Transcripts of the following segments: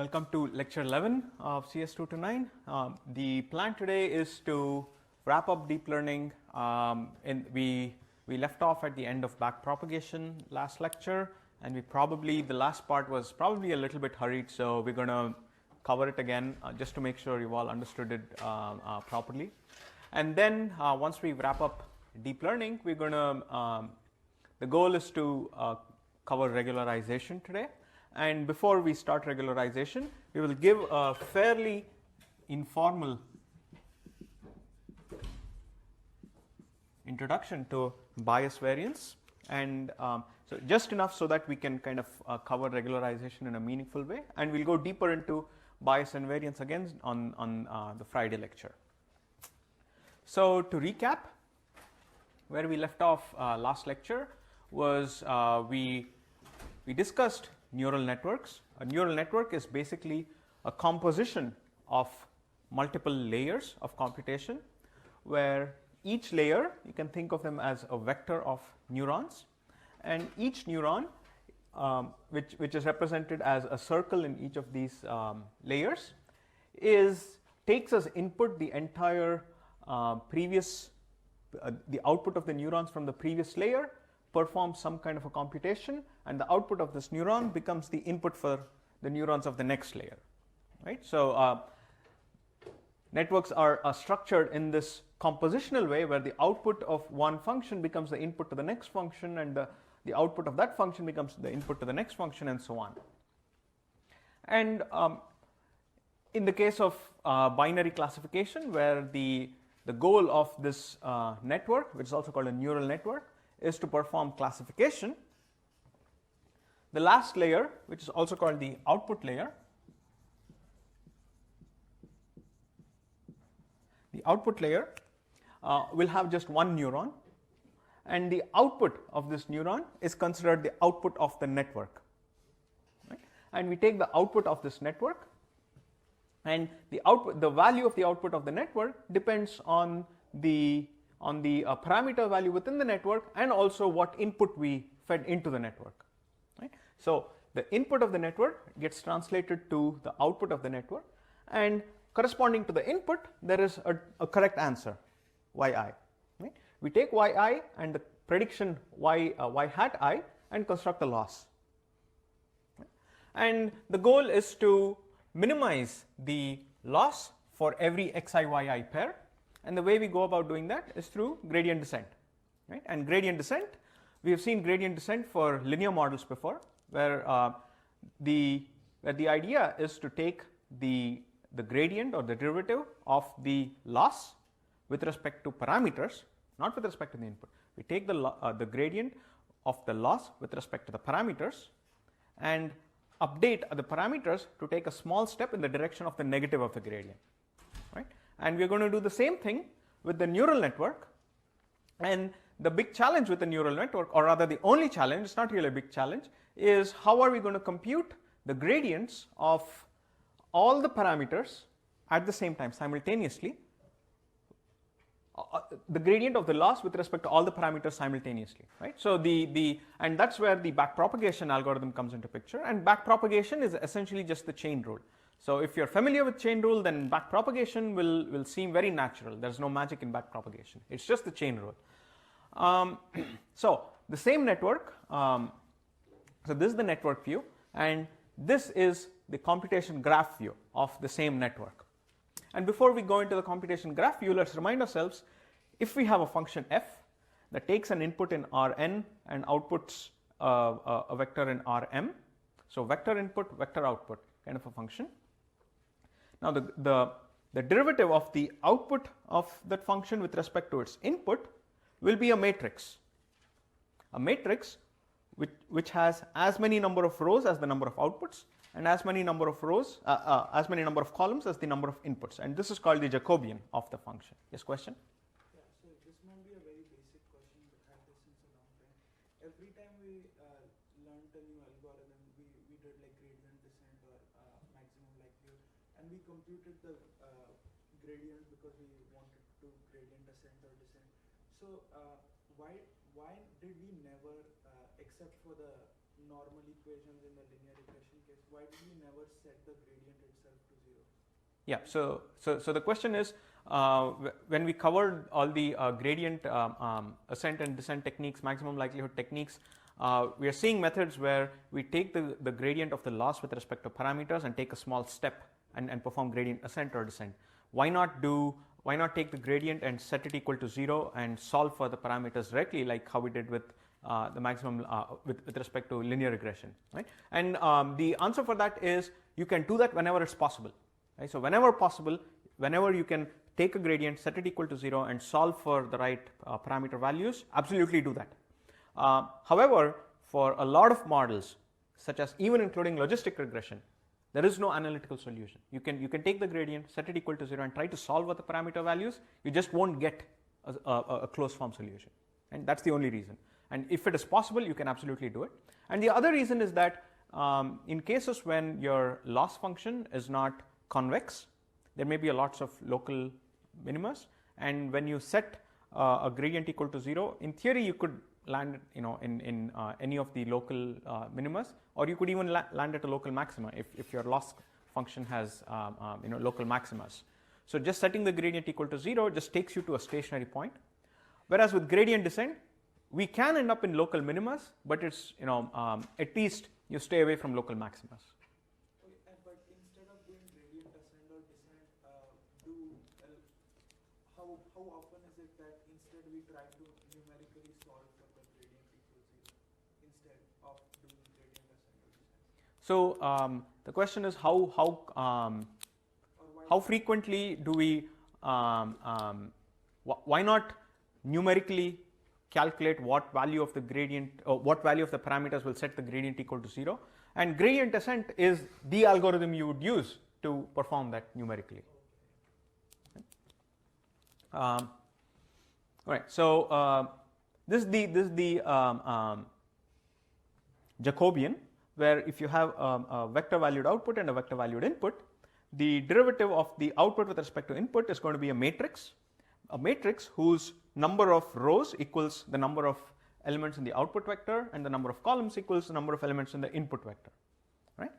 Welcome to lecture 11 of CS229. The plan today is to wrap up deep learning. We left off at the end of backpropagation last lecture, and the last part was probably a little bit hurried, so we're going to cover it again just to make sure you've all understood it properly. And then once we wrap up deep learning, we're going to, the goal is to cover regularization today. And before we start regularization, we will give a fairly informal introduction to bias variance, and so just enough so that we can kind of cover regularization in a meaningful way, and we'll go deeper into bias and variance again on the Friday lecture. So to recap, where we left off last lecture was we discussed neural networks. A neural network is basically a composition of multiple layers of computation, where each layer, you can think of them as a vector of neurons, and each neuron, which is represented as a circle in each of these layers, takes as input the entire the output of the neurons from the previous layer, performs some kind of a computation, and the output of this neuron becomes the input for the neurons of the next layer, right? So networks are structured in this compositional way, where the output of one function becomes the input to the next function, and the output of that function becomes the input to the next function, and so on. And in the case of binary classification, where the goal of this network, which is also called a neural network, is to perform classification, the last layer, which is also called the output layer, will have just one neuron, and the output of this neuron is considered the output of the network, right? And we take the output of this network, and the value of the output of the network depends on the parameter value within the network, and also what input we fed into the network, right? So the input of the network gets translated to the output of the network, and corresponding to the input, there is a correct answer, yi. Right? We take yi and the prediction y hat I and construct the loss. Right? And the goal is to minimize the loss for every xi yi pair. And the way we go about doing that is through gradient descent, right? And gradient descent, we have seen gradient descent for linear models before, where the idea is to take the gradient or the derivative of the loss with respect to parameters, not with respect to the input. We take the gradient of the loss with respect to the parameters, and update the parameters to take a small step in the direction of the negative of the gradient, right? And we're going to do the same thing with the neural network. And the big challenge with the neural network, or rather the only challenge, it's not really a big challenge, is how are we going to compute the gradients of all the parameters at the same time, simultaneously, the gradient of the loss with respect to all the parameters simultaneously, right? So and that's where the backpropagation algorithm comes into picture. And backpropagation is essentially just the chain rule. So if you're familiar with chain rule, then backpropagation will seem very natural. There's no magic in backpropagation. It's just the chain rule. So the same network, so this is the network view, and this is the computation graph view of the same network. And before we go into the computation graph view, let's remind ourselves, if we have a function f that takes an input in Rn and outputs a vector in Rm, so vector input, vector output kind of a function. Now the derivative of the output of that function with respect to its input will be a matrix which has as many number of rows as the number of outputs, and as many number of columns as the number of inputs, and this is called the Jacobian of the function. Yes, question? Yeah, so this might be a very basic question, but I've had this since a long time. Every time we learned a new algorithm, we did like gradient descent or maximum likelihood, and we computed the gradient because we wanted to gradient ascent or descent. So why did we never, except for the normal equations in the linear regression case, why did we never set the gradient itself to 0? Yeah, so the question is, when we covered all the gradient ascent and descent techniques, maximum likelihood techniques, we are seeing methods where we take the gradient of the loss with respect to parameters and take a small step and perform gradient ascent or descent. Why not take the gradient and set it equal to 0 and solve for the parameters directly, like how we did with the maximum with respect to linear regression, right? And the answer for that is you can do that whenever it's possible. Right? So whenever possible, whenever you can take a gradient, set it equal to 0 and solve for the right parameter values, absolutely do that. However, for a lot of models, such as even including logistic regression, there is no analytical solution. You can take the gradient, set it equal to 0 and try to solve for the parameter values. You just won't get a closed form solution, and that's the only reason. And if it is possible, you can absolutely do it. And the other reason is that in cases when your loss function is not convex, there may be lots of local minimas, and when you set a gradient equal to 0, in theory you could land in any of the local minimas, or you could even land at a local maxima if your loss function has local maximas. So just setting the gradient equal to 0 just takes you to a stationary point, whereas with gradient descent we can end up in local minimas, but it's at least you stay away from local maximas. But instead of doing gradient ascent or descent, how often is it that instead we try to numerically solve for the gradient equal 0 instead of doing gradient ascent or descent? So the question is how frequently do we why not numerically calculate what value of the gradient or what value of the parameters will set the gradient equal to 0, and gradient descent is the algorithm you would use to perform that numerically. All right, so this is the Jacobian, where if you have a vector valued output and a vector valued input, the derivative of the output with respect to input is going to be a matrix whose number of rows equals the number of elements in the output vector, and the number of columns equals the number of elements in the input vector, right?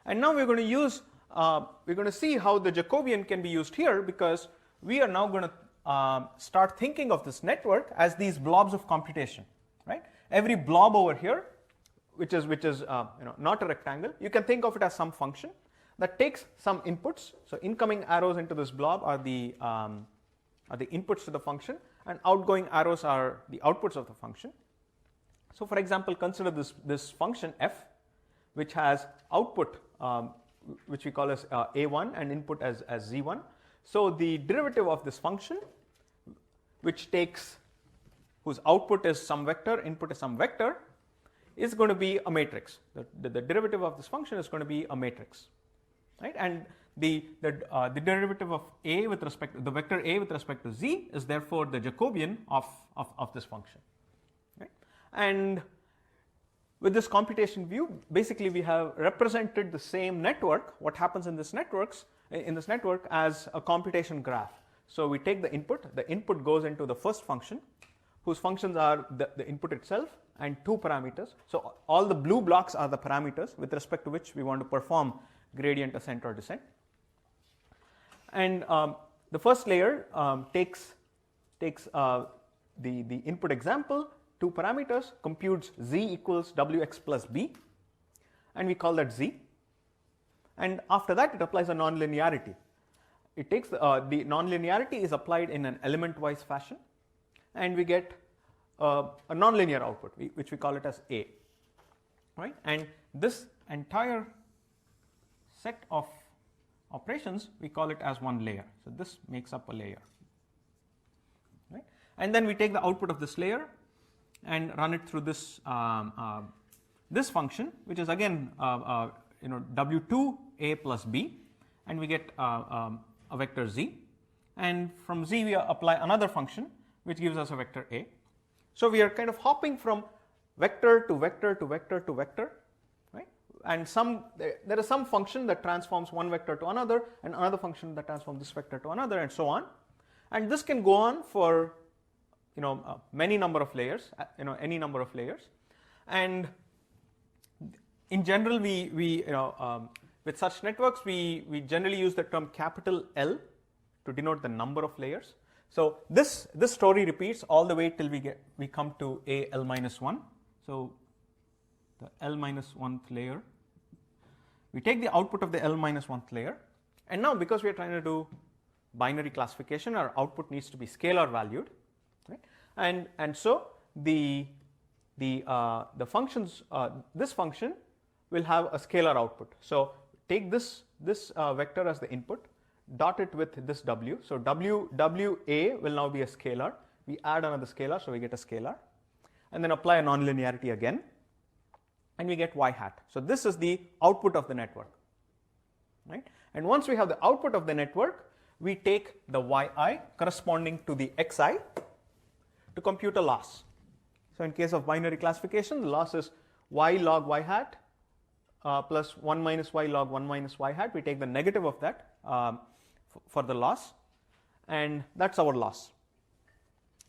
And now we're going to see how the Jacobian can be used here, because we are now going to start thinking of this network as these blobs of computation, right? Every blob over here, which is not a rectangle, you can think of it as some function that takes some inputs. So incoming arrows into this blob are the inputs to the function, and outgoing arrows are the outputs of the function. So for example, consider this function f, which has output which we call as a1 and input as z1. So the derivative of this function, whose output is some vector, input is some vector, is going to be a matrix. The derivative of this function is going to be a matrix, right? And the derivative of a with respect to the vector a with respect to z is therefore the Jacobian of this function, right? And with this computation view, basically we have represented the same network, what happens in this network as a computation graph. So we take the input goes into the first function, whose functions are the input itself and two parameters. So all the blue blocks are the parameters with respect to which we want to perform gradient ascent or descent. And the first layer takes the input example, two parameters, computes z equals wx plus b, and we call that z. And after that, it applies a nonlinearity. It takes the nonlinearity is applied in an element-wise fashion, and we get a nonlinear output, which we call it as a, right? And this entire set of operations, we call it as one layer. So this makes up a layer, right? And then we take the output of this layer and run it through this this function, which is again w2 a plus b, and we get a vector z, and from z we apply another function which gives us a vector a. So we are kind of hopping from vector to vector to vector to vector, right? And there is some function that transforms one vector to another, and another function that transforms this vector to another, and so on. And this can go on for many number of layers, any number of layers. And in general, with such networks, we generally use the term capital L to denote the number of layers. So this story repeats all the way till we come to a L minus 1. So the L minus 1th layer, we take the output of the L minus 1th layer, and now because we are trying to do binary classification, our output needs to be scalar valued, right? And so the functions, this function will have a scalar output. So take this vector as the input, dot it with this W. So WA will now be a scalar. We add another scalar, so we get a scalar, and then apply a nonlinearity again, and we get y hat. So this is the output of the network, right? And once we have the output of the network, we take the yi corresponding to the xi to compute a loss. So in case of binary classification, the loss is y log y hat plus 1 minus y log 1 minus y hat. We take the negative of that for the loss, and that's our loss.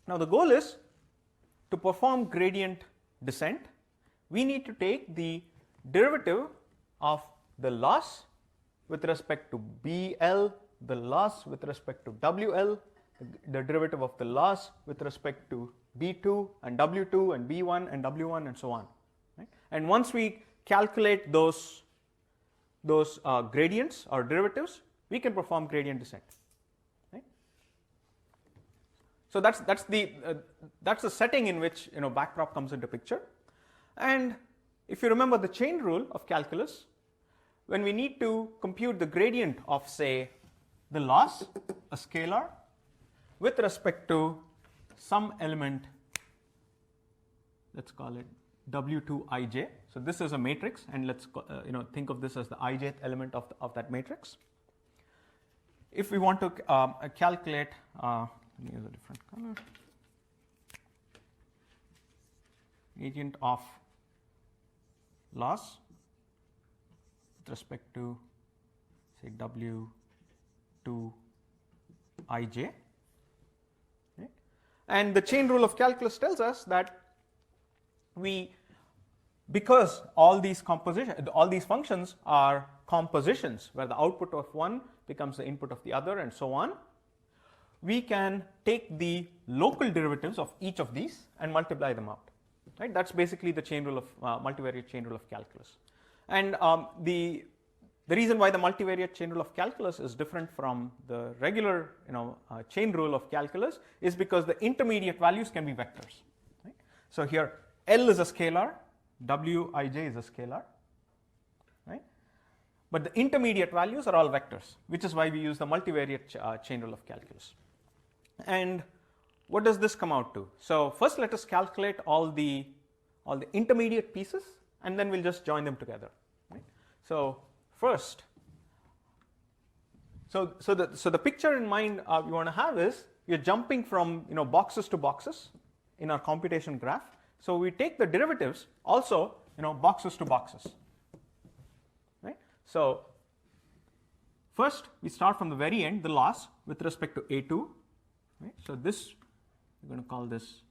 Now the goal is to perform gradient descent. We need to take the derivative of the loss with respect to BL, the loss with respect to WL, the derivative of the loss with respect to B2 and W2 and B1 and W1 and so on. Right? And once we calculate those gradients or derivatives, we can perform gradient descent. Right? So that's the setting in which backprop comes into picture. And if you remember the chain rule of calculus, when we need to compute the gradient of, say, the loss, a scalar, with respect to some element, let's call it W2ij. So this is a matrix, and let's think of this as the ijth element of that matrix. If we want to calculate, let me use a different color, gradient of loss with respect to, say, W2ij, right? And the chain rule of calculus tells us that because all these functions are compositions where the output of one becomes the input of the other and so on, we can take the local derivatives of each of these and multiply them out. Right? That's basically the chain rule of multivariate chain rule of calculus. And the reason why the multivariate chain rule of calculus is different from the regular chain rule of calculus is because the intermediate values can be vectors. Right? So here L is a scalar, Wij is a scalar, right? But the intermediate values are all vectors, which is why we use the multivariate chain rule of calculus. And what does this come out to? So first let us calculate all the intermediate pieces, and then we'll just join them together. Right? So first, so the picture in mind you want to have is you're jumping from boxes to boxes in our computation graph. So we take the derivatives also boxes to boxes. Right? So first we start from the very end, the loss with respect to A2. Right? So this we're going to call this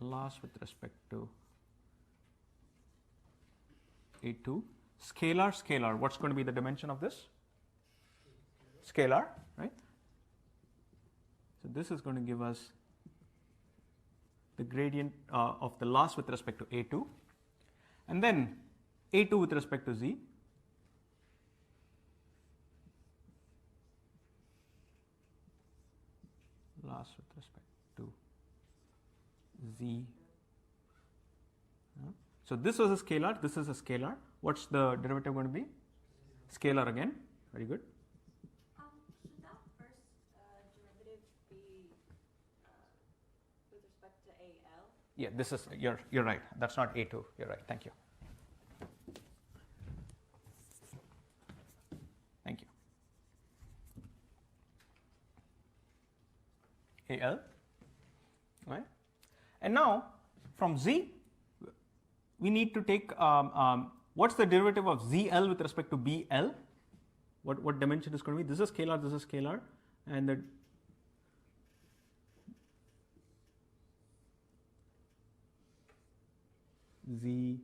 loss with respect to A2. Scalar. What's going to be the dimension of this? Scalar, right? So this is going to give us the gradient of the loss with respect to A2, and then A2 with respect to Z. Loss with respect to Z. So this was a scalar, this is a scalar. What's the derivative going to be? Scalar again. Very good. Should that first derivative be with respect to AL? Yeah, this is, you're right. That's not A2. You're right. Thank you. Thank you. AL, right? And now from Z, we need to take what's the derivative of ZL with respect to BL? What dimension is going to be? This is scalar, and Z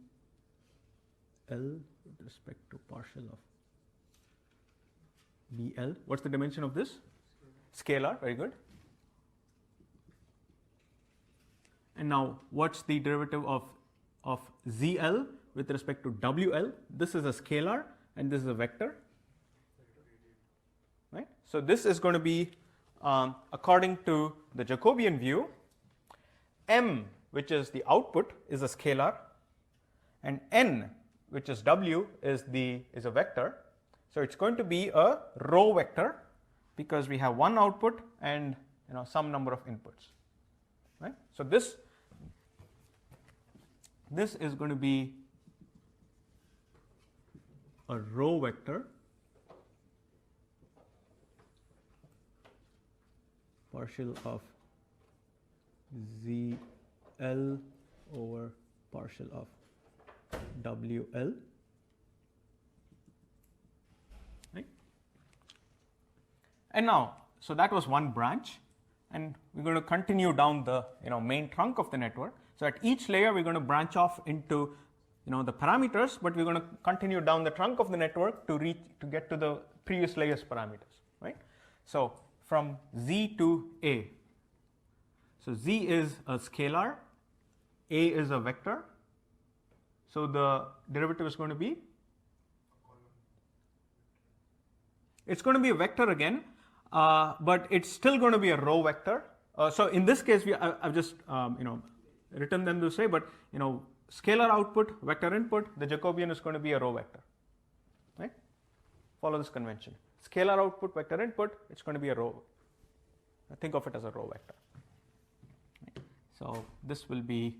L with respect to partial of BL. What's the dimension of this? Scalar, very good. And now what's the derivative of ZL with respect to WL? This is a scalar and this is a vector. Right? So this is going to be, according to the Jacobian view, M, which is the output, is a scalar, and N, which is W, is a vector. So it's going to be a row vector because we have one output and some number of inputs. Right? So this is going to be a row vector partial of ZL over partial of WL. Right? And now, so that was one branch, and we're going to continue down the main trunk of the network. So at each layer we're going to branch off into the parameters, but we're going to continue down the trunk of the network to get to the previous layer's parameters, right? So from Z to A. So Z is a scalar, A is a vector. So the derivative is going to be? It's going to be a vector again, but it's still going to be a row vector. So in this case, I've just written them this way, but scalar output, vector input, the Jacobian is going to be a row vector. Right? Follow this convention. Scalar output, vector input, it's going to be a row. Think of it as a row vector. Right? So this will be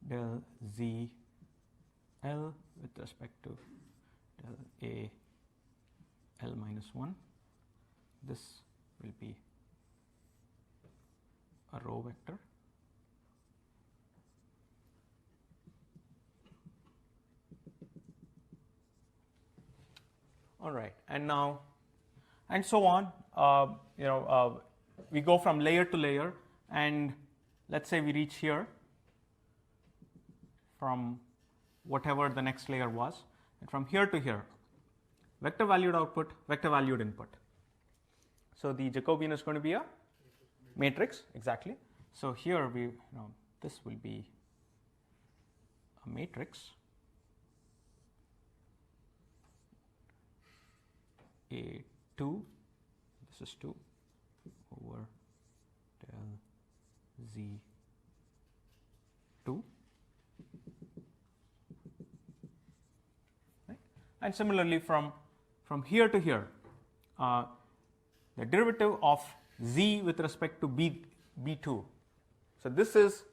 del Z L with respect to del A L minus 1. This will be a row vector. All right, and now, and so on. We go from layer to layer, and let's say we reach here from whatever the next layer was, and from here to here, vector valued output, vector valued input. So the Jacobian is going to be a matrix, exactly. So here this will be a matrix. A2, this is 2 over del Z2. Right? And similarly from here to here, the derivative of Z with respect to B2. So this is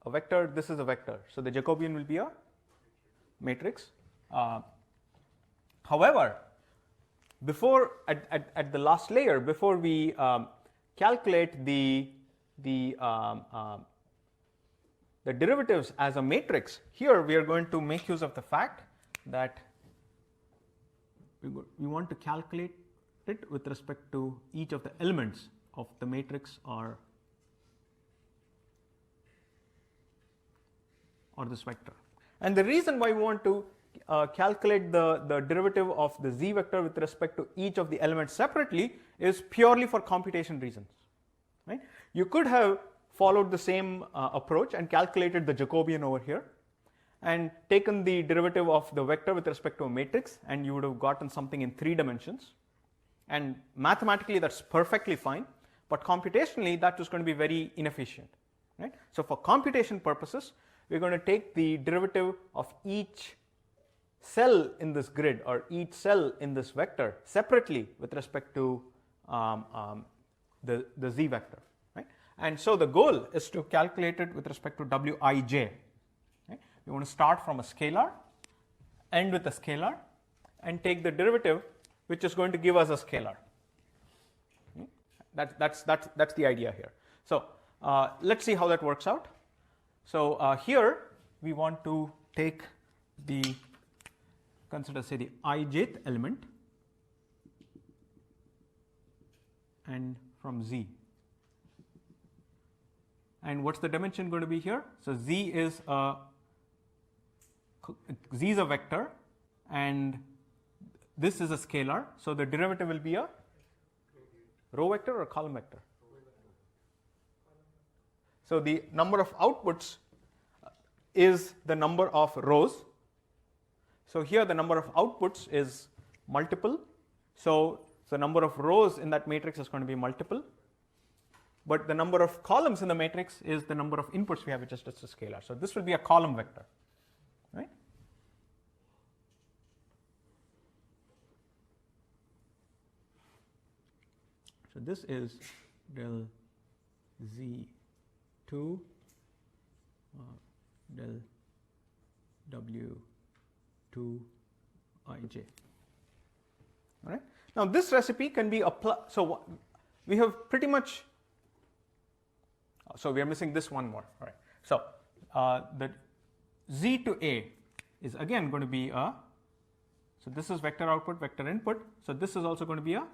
a vector, this is a vector. So the Jacobian will be a matrix. However, before at the last layer, before we calculate the derivatives as a matrix, here we are going to make use of the fact that we want to calculate it with respect to each of the elements of the matrix or this vector. And the reason why we want to calculate the derivative of the Z vector with respect to each of the elements separately is purely for computation reasons. Right? You could have followed the same approach and calculated the Jacobian over here and taken the derivative of the vector with respect to a matrix, and you would have gotten something in 3 dimensions. And mathematically that's perfectly fine, but computationally that is going to be very inefficient. Right? So for computation purposes, we're going to take the derivative of each cell in this grid or each cell in this vector separately with respect to the Z vector. Right? And so the goal is to calculate it with respect to Wij. Right? We want to start from a scalar, end with a scalar, and take the derivative which is going to give us a scalar. That's the idea here. So let's see how that works out. So here we want to take consider say the ijth element and from Z, And what's the dimension going to be here? So z is a vector, and this is a scalar. So the derivative will be a row vector or column vector. So the number of outputs is the number of rows. So here the number of outputs is multiple. So the number of rows in that matrix is going to be multiple. But the number of columns in the matrix is the number of inputs we have, which is just a scalar. So this will be a column vector, right? So this is del z2 del w2 ij. All right. Now this recipe can be applied. So we have pretty much. So we are missing this one more. All right. So the z to a is again going to be a. So this is vector output, vector input. So this is also going to be a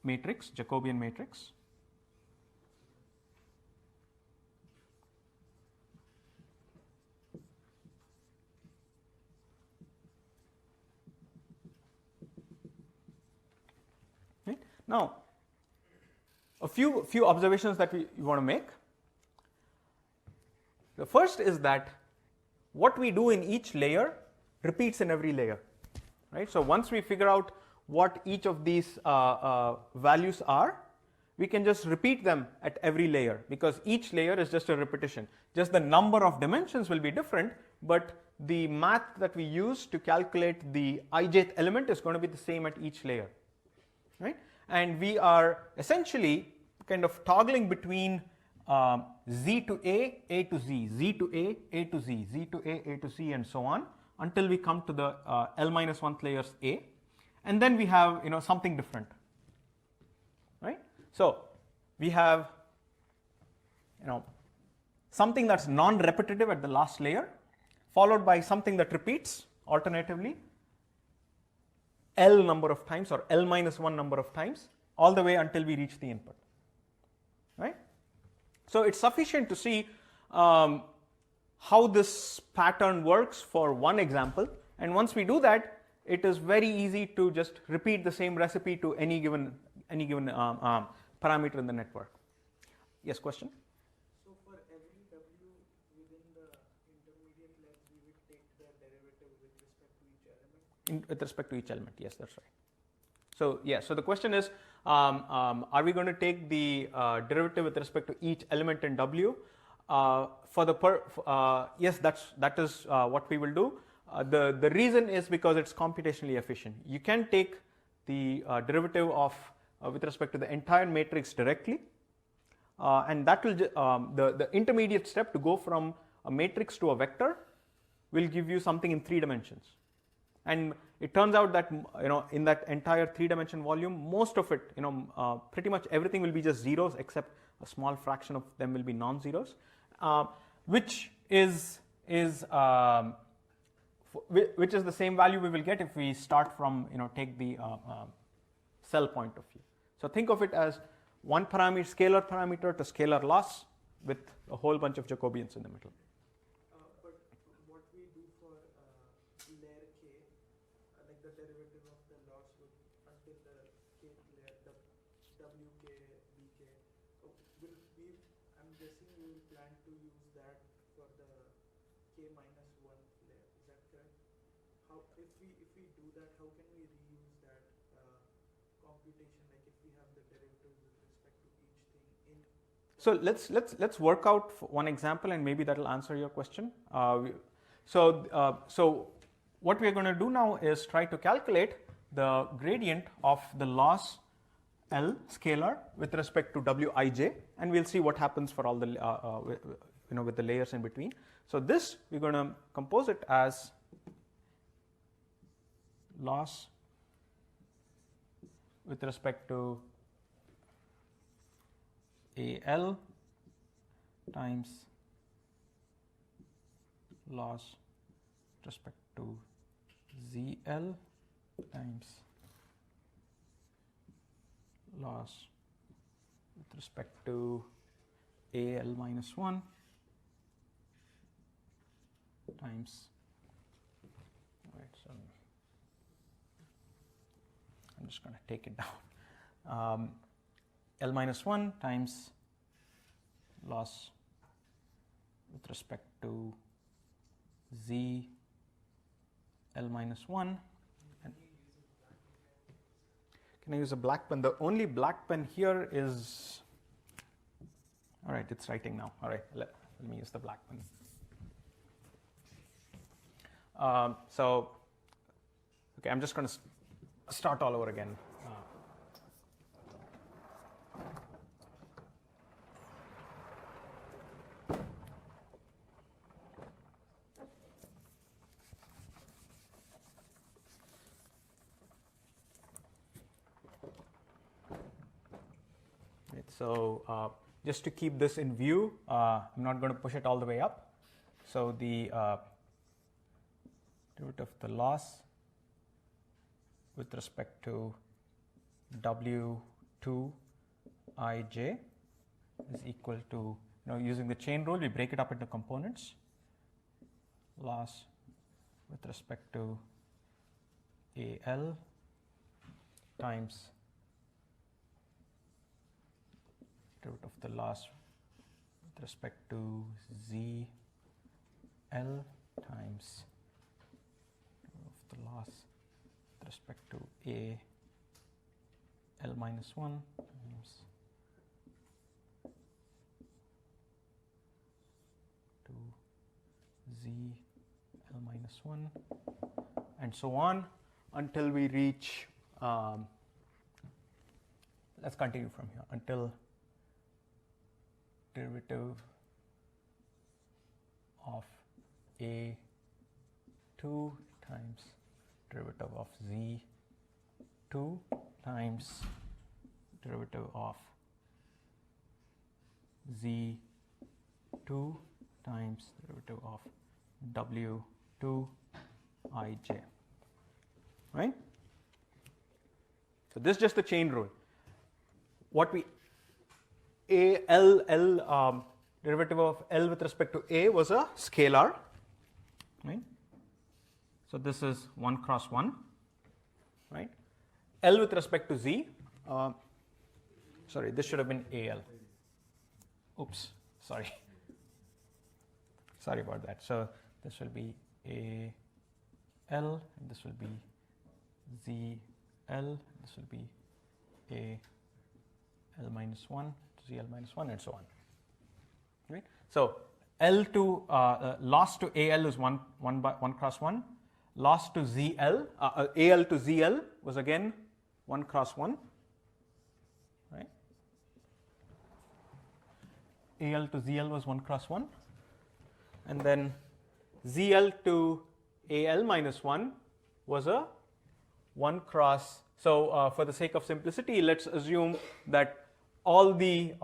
matrix, Jacobian matrix. Right. Now, a few observations that we want to make. The first is that what we do in each layer repeats in every layer, right? So once we figure out what each of these values are, we can just repeat them at every layer, because each layer is just a repetition. Just the number of dimensions will be different, but the math that we use to calculate the ijth element is going to be the same at each layer, right? And we are essentially kind of toggling between z to a to z, z to a to z, z to a to z, and so on, until we come to the L-1th layers a, and then we have something different, right? So we have something that's non-repetitive at the last layer, followed by something that repeats alternatively L number of times or L-1 number of times, all the way until we reach the input, right? So it's sufficient to see how this pattern works for one example, and once we do that, it is very easy to just repeat the same recipe to any given parameter in the network. Yes, question? So for every w within the intermediate legs, we would take the derivative with respect to each element? With respect to each element, yes, that's right. So yeah, so the question is, are we going to take the derivative with respect to each element in W? Yes, that is what we will do. The reason is because it's computationally efficient. You can take the derivative of with respect to the entire matrix directly, and that will the intermediate step to go from a matrix to a vector will give you something in 3 dimensions. And it turns out that in that entire 3-dimension volume, most of it, pretty much everything will be just zeros, except a small fraction of them will be non-zeros, which is the same value we will get if we start from take the cell point of view. So think of it as one parameter, scalar parameter to scalar loss with a whole bunch of Jacobians in the middle. But what we do for layer k, like the derivative of the loss would until the kth layer, the wk, bk, I'm guessing we will plan to use that for the k-1 layer. Is that correct? How if we do that, how can we reuse that computation? Like if we have the derivative with respect to each thing in. So let's work out one example, and maybe that will answer your question. So what we are going to do now is try to calculate the gradient of the loss L scalar with respect to Wij, and we'll see what happens for all the with the layers in between. So this we're going to compose it as loss with respect to AL times loss with respect to ZL times loss with respect to AL minus 1 times, right, so I'm just going to take it down, L minus 1 times loss with respect to Z L minus 1. And can I use a black pen? The only black pen here is, all right, it's writing now. All right, let me use the black pen. So, okay, I'm just going to start all over again. So just to keep this in view, I'm not going to push it all the way up. So the derivative of the loss with respect to W2ij is equal to, using the chain rule, we break it up into components. Loss with respect to AL times derivative of the loss with respect to ZL times derivative of the loss with respect to AL minus 1 times to ZL minus 1, and so on until we reach, let's continue from here, until derivative of A2 times derivative of Z2 times derivative of Z2 times derivative of W2ij, right? So this is just the chain rule. What we derivative of L with respect to A was a scalar, right? So this is 1 cross 1, right? L with respect to Z, sorry, this should have been AL. Oops, sorry. Sorry about that. So this will be AL, and this will be ZL, this will be AL minus 1. ZL minus 1, and so on, right? So L to loss to AL is 1 cross 1. Loss to ZL, AL to ZL was again 1 cross 1, right? AL to ZL was 1 cross 1, and then ZL to AL minus 1 was a 1 cross. So for the sake of simplicity, let's assume that all the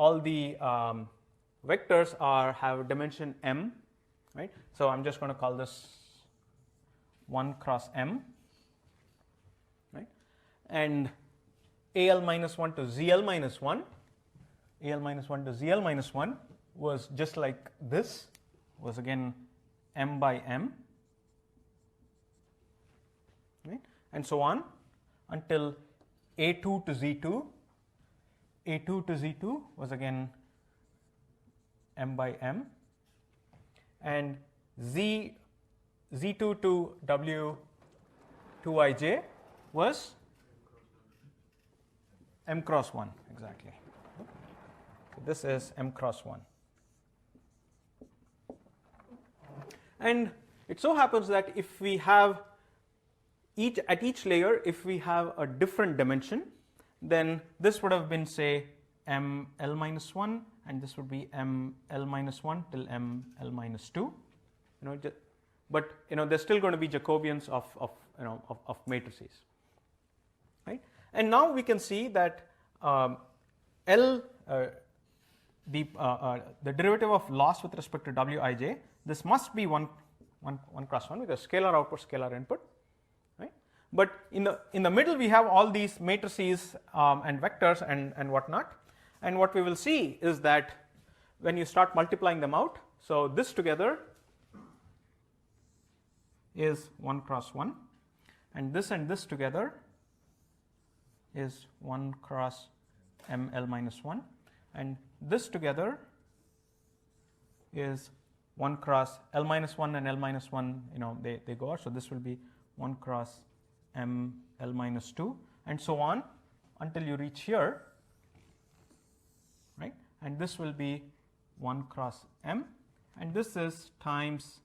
vectors have dimension m, right? So I'm just going to call this 1 cross m, right? And AL minus 1 to ZL minus 1, AL minus 1 to ZL minus 1 was just like this, was again m by m, right? And so on until A2 to Z2. A2 to Z2 was again m by m, and Z2 to W2ij was m cross 1, exactly. So this is m cross 1. And it so happens that if we have at each layer, if we have a different dimension, then this would have been, say, ml minus 1, and this would be ml minus 1 till ml minus 2. But there's still going to be Jacobians of matrices, right? And now we can see that the derivative of loss with respect to Wij, this must be 1 cross 1 because scalar output, scalar input. But in the middle, we have all these matrices and vectors and whatnot. And what we will see is that when you start multiplying them out. So this together is 1 cross 1, and this together is 1 cross ml minus 1, and this together is 1 cross L minus 1 and L minus 1, they go out. So this will be 1 cross M L minus 2, and so on until you reach here, right? And this will be 1 cross M, and this is times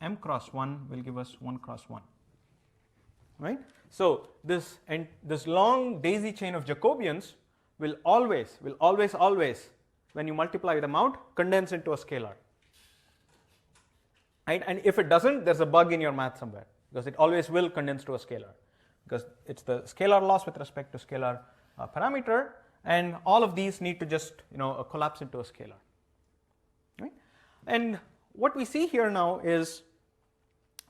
M cross 1 will give us 1 cross 1, right? So this long daisy chain of Jacobians will always, when you multiply them out, condense into a scalar. Right? And if it doesn't, there's a bug in your math somewhere, because it always will condense to a scalar, because it's the scalar loss with respect to scalar parameter, and all of these need to just collapse into a scalar. Right? And what we see here now is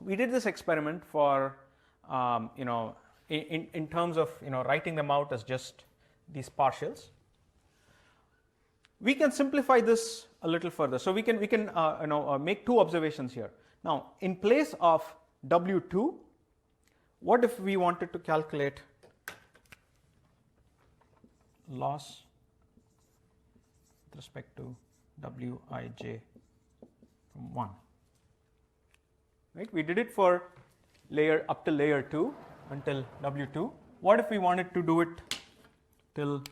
we did this experiment for in terms of writing them out as just these partials. We can simplify this a little further. So we can make two observations here. Now, in place of W2, what if we wanted to calculate loss with respect to Wij from 1? Right? We did it for layer up to layer 2 until W2. What if we wanted to do it till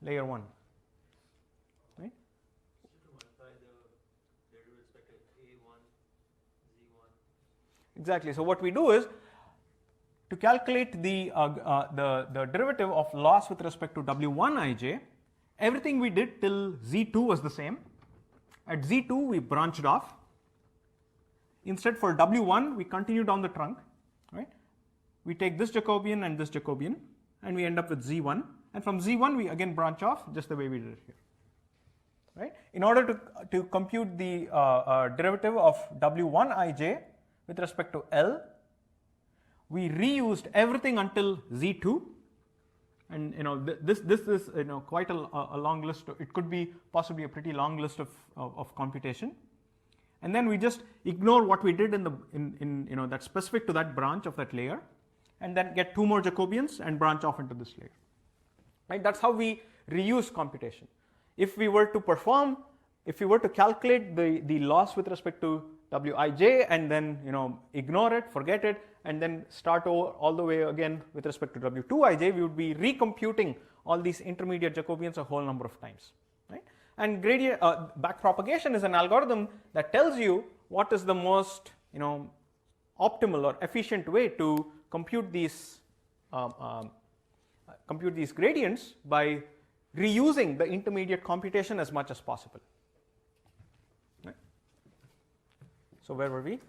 layer 1? Right? Exactly. So what we do is to calculate the derivative of loss with respect to W1ij, everything we did till Z2 was the same. At Z2 we branched off. Instead, for W1 we continue down the trunk. Right? We take this Jacobian and this Jacobian, and we end up with Z1. And from Z1 we again branch off just the way we did it here. Right? In order to compute the derivative of W1ij with respect to L, we reused everything until Z2, and this is quite a long list. It could be possibly a pretty long list of computation, and then we just ignore what we did in that's specific to that branch of that layer, and then get two more Jacobians and branch off into this layer. Right? That's how we reuse computation. If we were to calculate the loss with respect to Wij and then ignore it, forget it, and then start over all the way again with respect to W2ij, we would be recomputing all these intermediate Jacobians a whole number of times. Right? And gradient backpropagation is an algorithm that tells you what is the most optimal or efficient way to compute these gradients by reusing the intermediate computation as much as possible. Right? So where were we?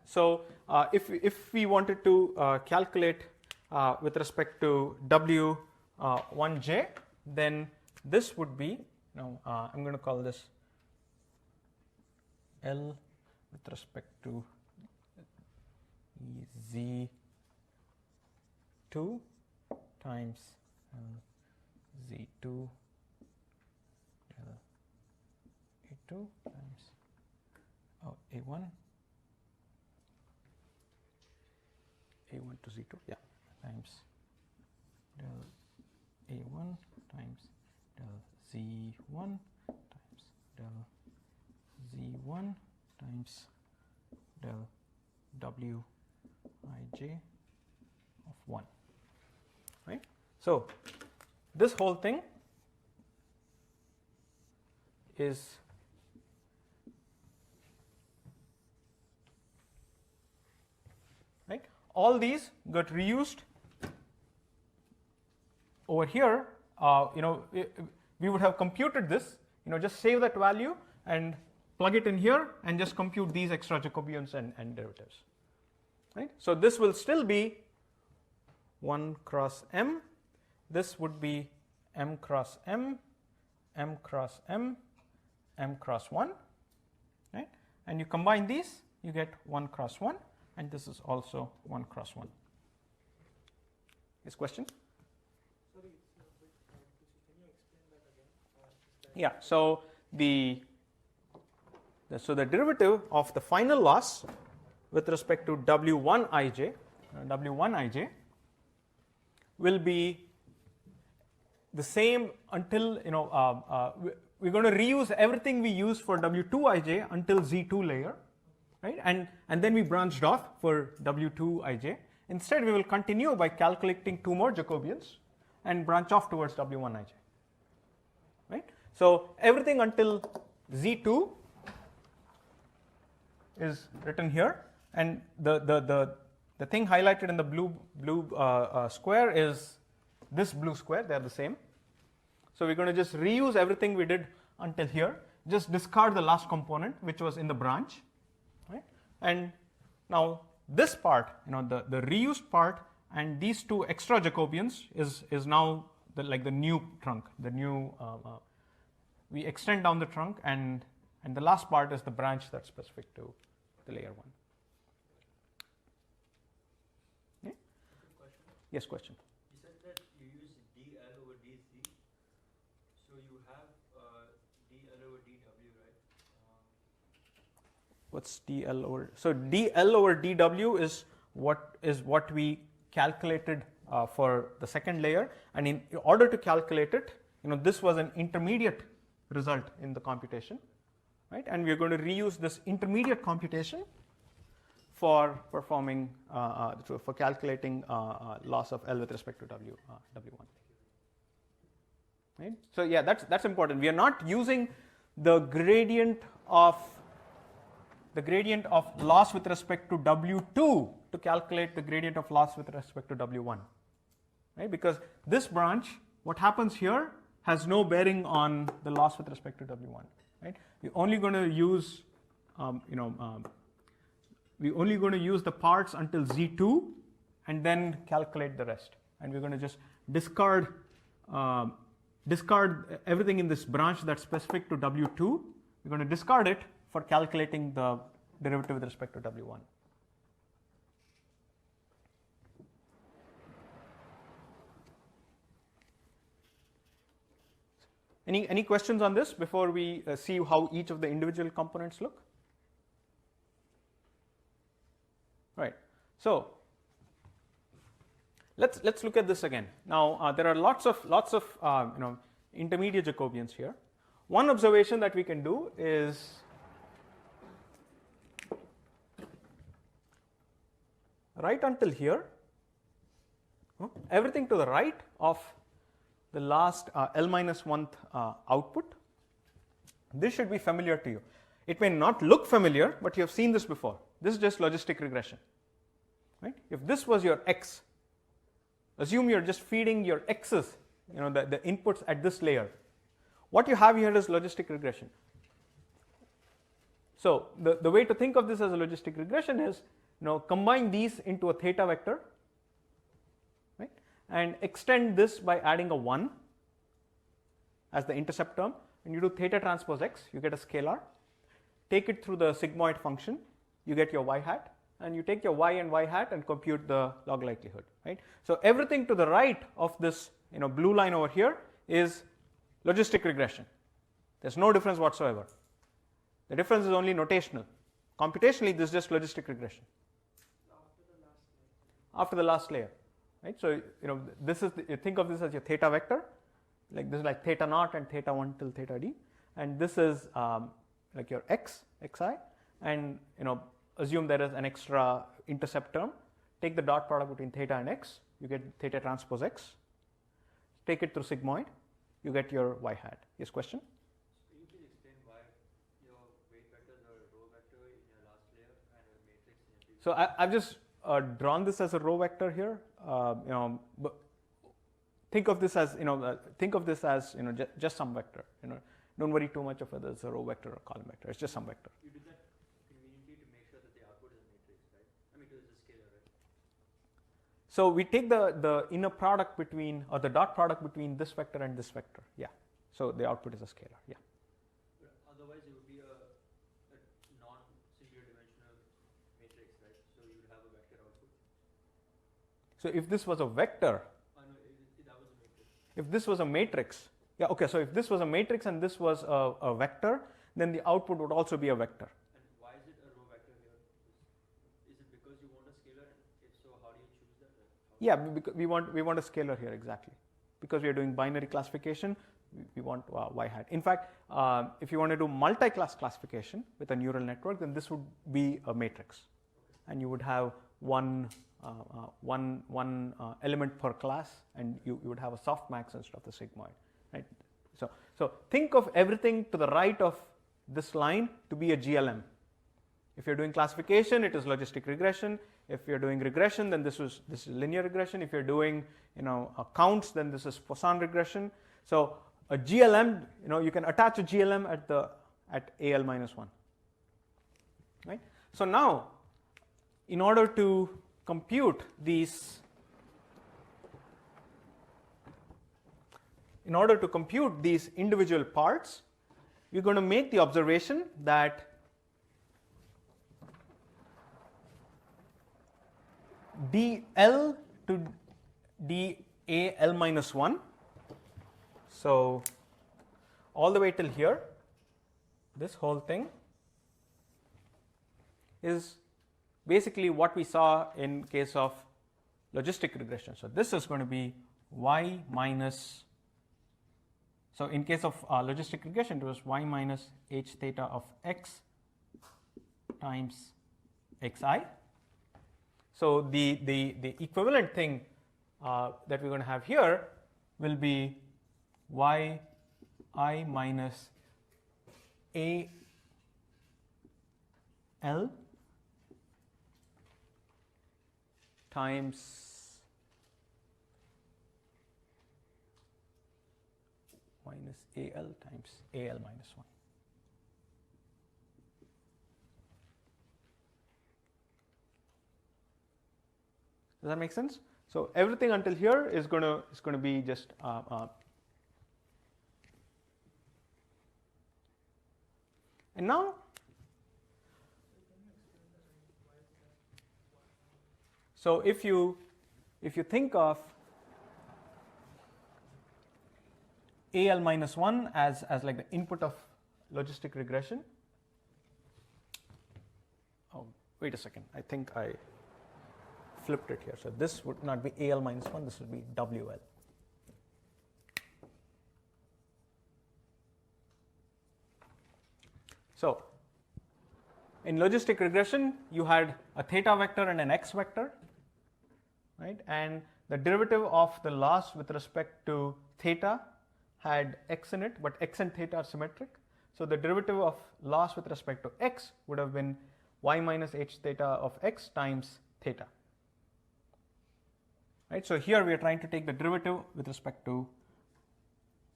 So if we wanted to calculate with respect to W1j, then this would be, I'm going to call this L with respect to Z2 times Z2 A2 times A1 to Z2, yeah, times del A1 times del Z1 times del Z1 times del Wij of 1. Right? So this whole thing is right. All these got reused over here. We would have computed this. Just save that value and plug it in here, and just compute these extra Jacobians and derivatives. Right? So this will still be 1 cross m. This would be m cross m, m cross m, m cross 1. Right? And you combine these, you get 1 cross 1, and this is also 1 cross 1. This question? Sorry, it's a bit hard to see. Can you explain that again? Yeah, so the derivative of the final loss with respect to W1ij will be the same until, we're going to reuse everything we used for W2ij until Z2 layer, right? And then we branched off for W2ij. Instead, we will continue by calculating 2 more Jacobians and branch off towards W1ij, right? So everything until Z2 is written here, and the thing highlighted in the blue square is this blue square. They are the same. So we're going to just reuse everything we did until here. Just discard the last component, which was in the branch, right? And now this part, the reused part, and these 2 extra Jacobians is now the new trunk. The new we extend down the trunk, and the last part is the branch that's specific to the layer 1. Okay? Question. Yes, question. You said that you use dl over dc, so you have dl over dw, right? What's dl over? So dl over dw is what we calculated for the second layer, and in order to calculate it, this was an intermediate result in the computation, right? And we are going to reuse this intermediate computation for performing for calculating loss of L with respect to W1. Right? So yeah, that's important. We are not using the gradient of loss with respect to W2 to calculate the gradient of loss with respect to W1, right? Because this branch, what happens here, has no bearing on the loss with respect to W1, right? We're only going to use, we're only going to use the parts until Z2, and then calculate the rest. And we're going to just discard everything in this branch that's specific to W2. We're going to discard it for calculating the derivative with respect to W1. Any questions on this before we see how each of the individual components look? Right. So let's look at this again. Now there are lots of intermediate Jacobians here. One observation that we can do is right until here, everything to the right of the last L-1th output, this should be familiar to you. It may not look familiar, but you have seen this before. This is just logistic regression, right? If this was your x, assume you're just feeding your x's, the inputs at this layer. What you have here is logistic regression. So the way to think of this as a logistic regression is, combine these into a theta vector, right? And extend this by adding a 1 as the intercept term. When you do theta transpose x, you get a scalar. Take it through the sigmoid function, you get your y hat, and you take your y and y hat and compute the log likelihood, right? So everything to the right of this blue line over here is logistic regression. There's no difference whatsoever. The difference is only notational. Computationally, this is just logistic regression. After the last layer, right? So this is you think of this as your theta vector, like this is like theta naught and theta 1 till theta d, and this is like your xi, and assume there is an extra intercept term. Take the dot product between theta and x, you get theta transpose x. Take it through sigmoid, you get your y hat. Yes, question? So can you please explain why your weight vectors are row vector in your last layer and your matrix in your previous? So I've just drawn this as a row vector here. But think of this as just some vector. Don't worry too much of whether it's a row vector or column vector. It's just some vector. You did that conveniently to make sure that the output is a matrix, right? I mean, it is a scalar, right? So we take the inner product between, or the dot product between this vector and this vector. Yeah. So the output is a scalar. Yeah. But otherwise, it would be a non-singular dimensional matrix, right? So you would have a vector output. So if this was a vector, No, that was a matrix. If this was a matrix, yeah, okay, so if this was a matrix and this was a vector, then the output would also be a vector. And why is it a row vector here? Is it because you want a scalar? And if so, how do you choose that? Yeah, because we want a scalar here, exactly. Because we are doing binary classification, we want y hat. In fact, if you want to do multi-class classification with a neural network, then this would be a matrix, and you would have one element per class, and you would have a softmax instead of the sigmoid, right? So think of everything to the right of this line to be a GLM. If you're doing classification, it is logistic regression. If you're doing regression, then this is linear regression. If you're doing counts, then this is Poisson regression. So a GLM, you can attach a GLM at AL minus 1, right? So now, in order to compute these individual parts, we're going to make the observation that dl to dal minus 1, so all the way till here, this whole thing is basically what we saw in case of logistic regression. So this is going to be y minus, so in case of logistic regression, it was y minus h theta of x times xi. So the equivalent thing that we're going to have here will be y I minus a l times minus al times al minus 1. Does that make sense? So everything until here is going to be just and now so if you think of AL minus 1 as like the input of logistic regression. Oh, wait a second. I think I flipped it here. So this would not be AL minus 1, this would be WL. So in logistic regression, you had a theta vector and an x vector, right? And the derivative of the loss with respect to theta had x in it, but x and theta are symmetric. So the derivative of loss with respect to x would have been y minus h theta of x times theta. Right? So here we are trying to take the derivative with respect to.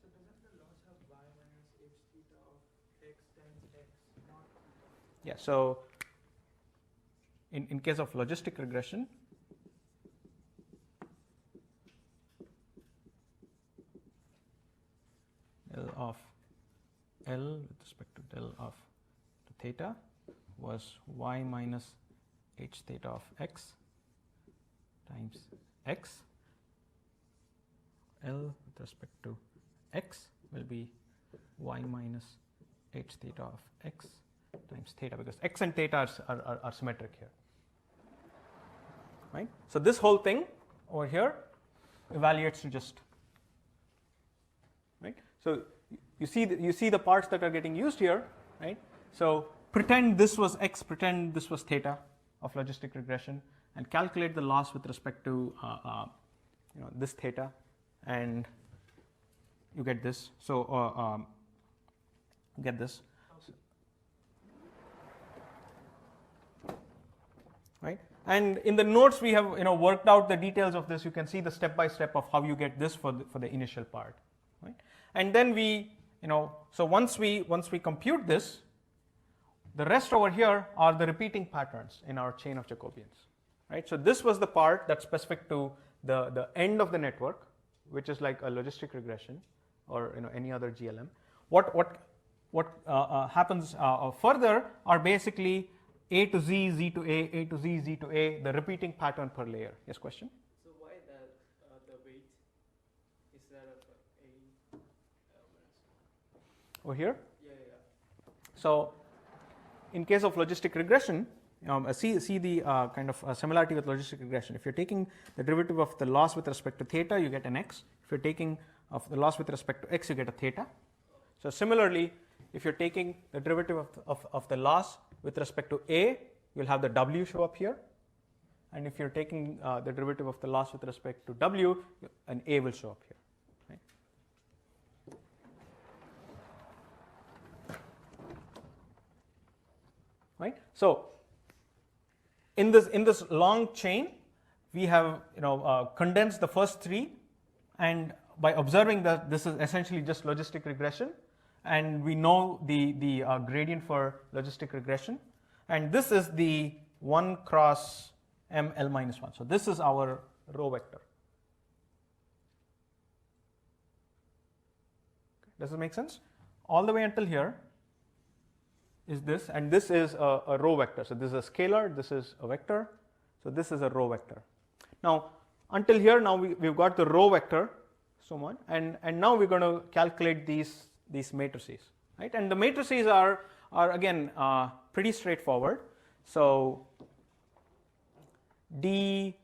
So doesn't the loss have y minus h theta of x times x, not? Yeah, so in case of logistic regression, del of L with respect to del of the theta was y minus h theta of x times x. L with respect to x will be y minus h theta of x times theta, because x and theta are symmetric here, right? So this whole thing over here evaluates to just, right? So you see the parts that are getting used here, right? So pretend this was x, pretend this was theta of logistic regression, and calculate the loss with respect to this theta, and you get this. So get this, right? And in the notes we have worked out the details of this. You can see the step by step of how you get this for the initial part, right? And then we so once we compute this, the rest over here are the repeating patterns in our chain of Jacobians, right? So this was the part that's specific to the end of the network, which is like a logistic regression or any other GLM. What happens further are basically A to Z, Z to A to Z, Z to A, the repeating pattern per layer. Yes, question? So why the weight is instead of A minus 1. Over here. Yeah. So in case of logistic regression, see the kind of similarity with logistic regression. If you're taking the derivative of the loss with respect to theta, you get an x. If you're taking of the loss with respect to x, you get a theta. So similarly, if you're taking the derivative of the loss with respect to a, you'll have the w show up here. And if you're taking the derivative of the loss with respect to w, an a will show up here. Right? So in this long chain, we have condensed the first three, and by observing that this is essentially just logistic regression, and we know the gradient for logistic regression, and this is the 1 cross m l minus 1. So this is our row vector. Does it make sense? All the way until here is this, and this is a row vector. So this is a scalar, this is a vector, so this is a row vector. Now until here, now we've got the row vector, so on, and now we're going to calculate these matrices, right? And the matrices are again pretty straightforward. So d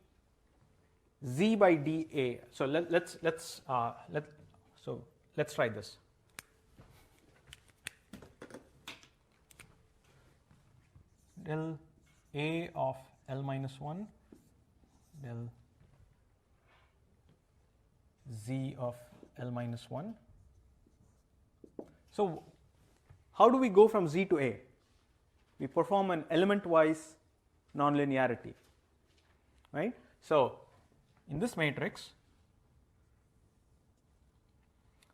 z by dA. So let's try this. Del A of L minus 1 del Z of L minus 1. So how do we go from Z to A? We perform an element-wise nonlinearity, right? So in this matrix,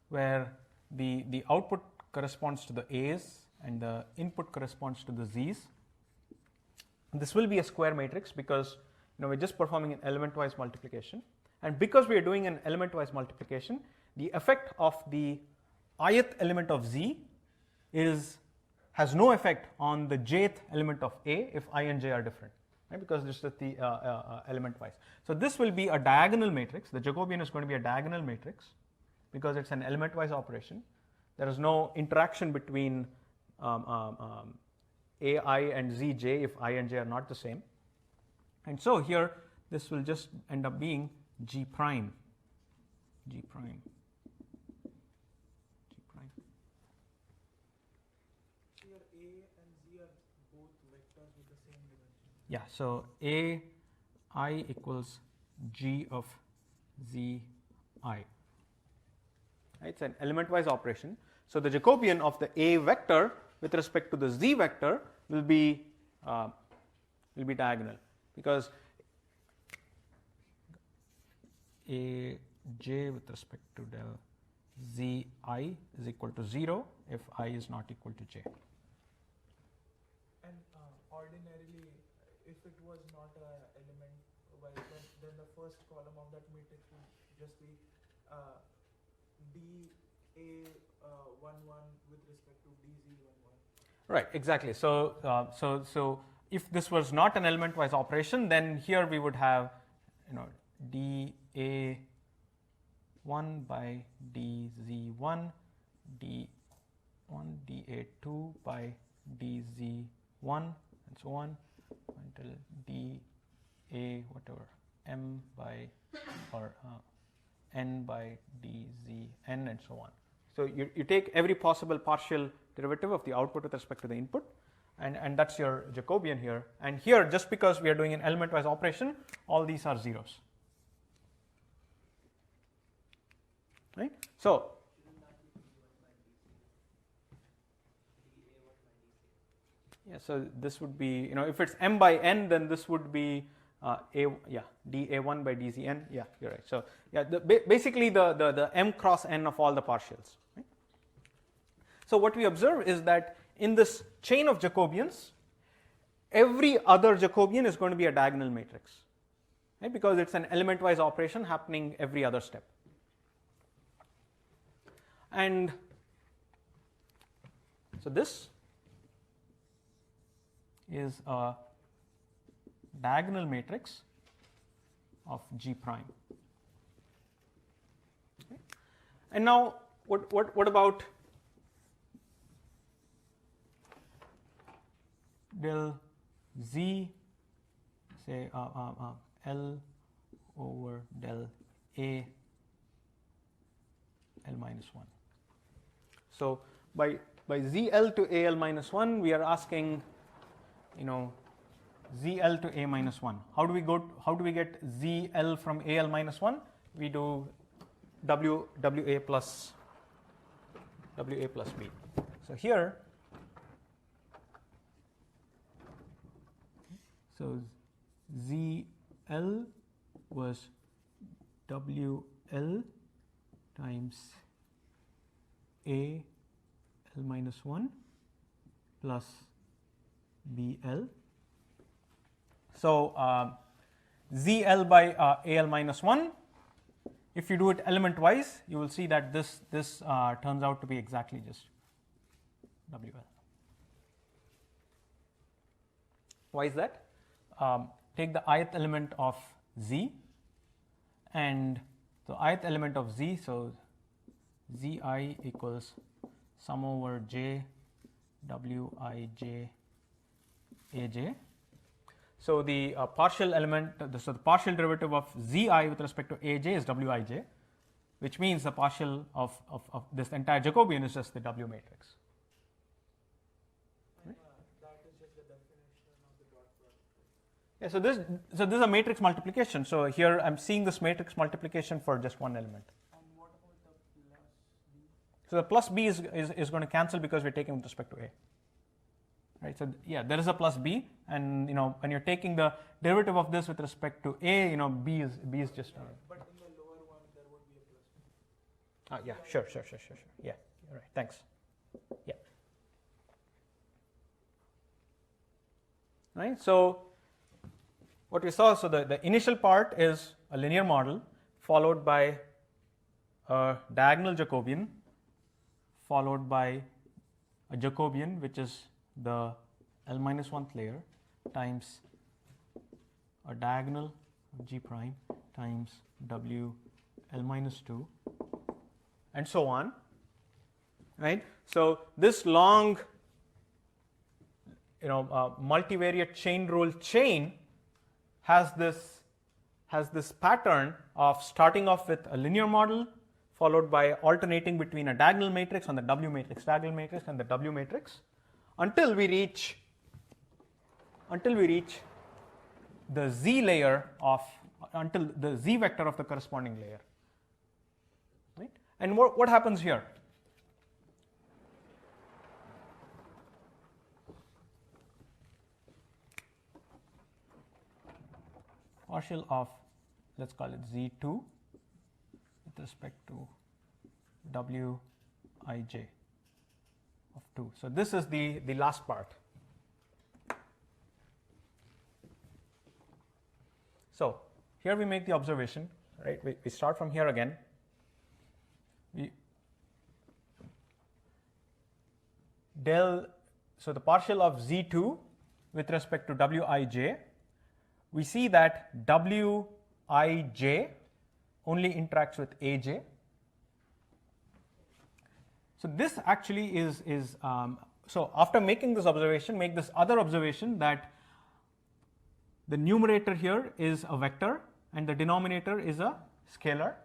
where the output corresponds to the A's and the input corresponds to the Z's, this will be a square matrix because we're just performing an element-wise multiplication, and because we are doing an element-wise multiplication, the effect of the ith element of Z has no effect on the jth element of A if I and J are different, right? Because this is the element-wise. So this will be a diagonal matrix. The Jacobian is going to be a diagonal matrix because it's an element-wise operation. There is no interaction between AI and Zj if I and J are not the same. And so here this will just end up being G prime. Here A and Z are both vectors with the same dimension. Yeah, so AI equals G of Zi. It's an element-wise operation. So the Jacobian of the A vector with respect to the Z vector will be diagonal, because A j with respect to del Zi is equal to 0 if I is not equal to j. And ordinarily, if it was not an element-wise, then the first column of that matrix would just be dA11 with respect to dZ11. Right, exactly. So if this was not an element-wise operation, then here we would have dA1 by dZ1, d1 dA2 by dZ1, and so on until dA whatever m by or n by dzn, and so on. So you take every possible partial derivative of the output with respect to the input, and that's your Jacobian here. And here, just because we are doing an element-wise operation, all these are zeros. Right? So yeah, so this would be, if it's m by n, then this would be dA1 by dzn. Yeah, you're right. So yeah, basically the m cross n of all the partials. Right? So what we observe is that in this chain of Jacobians, every other Jacobian is going to be a diagonal matrix, right? Because it's an element-wise operation happening every other step. And so this is a diagonal matrix of G prime. Okay. And now what about del z, say L over del A L minus 1. So by ZL to AL minus 1, we are asking, ZL to A minus 1. How do we get ZL from AL minus 1? We do WA plus B. So here, so ZL was WL times A L minus 1 plus BL. So ZL by AL minus 1, if you do it element wise, you will see that this turns out to be exactly just WL. Why is that? Take the ith element of Z, and the ith element of Z, so Zi equals sum over J Wij Aj. So the partial element, so the partial derivative of Zi with respect to Aj is Wij, which means the partial of this entire Jacobian is just the W matrix. And that is just the definition of the dot product. Yeah, so this is a matrix multiplication. So here I'm seeing this matrix multiplication for just one element. And what about the plus B? So the plus B is going to cancel because we're taking with respect to A. Right. So yeah, there is a plus B, and when you're taking the derivative of this with respect to A, B is just. But in the lower one, there would be a plus B. Yeah. Sure. Yeah. All right. Thanks. Yeah. Right. So what we saw, so the initial part is a linear model followed by a diagonal Jacobian followed by a Jacobian which is the L minus 1th layer times a diagonal of G prime times W L minus 2 and so on, right? So this long multivariate chain rule chain has this pattern of starting off with a linear model followed by alternating between a diagonal matrix and the W matrix, diagonal matrix and the W matrix, until we reach the Z layer until the Z vector of the corresponding layer, right? And what happens here? Partial of, let's call it Z2 with respect to Wij of 2. So this is the last part. So here we make the observation, right? We start from here again. So the partial of Z2 with respect to Wij, we see that Wij only interacts with Aj. So this actually is so after making this observation, make this other observation that the numerator here is a vector and the denominator is a scalar.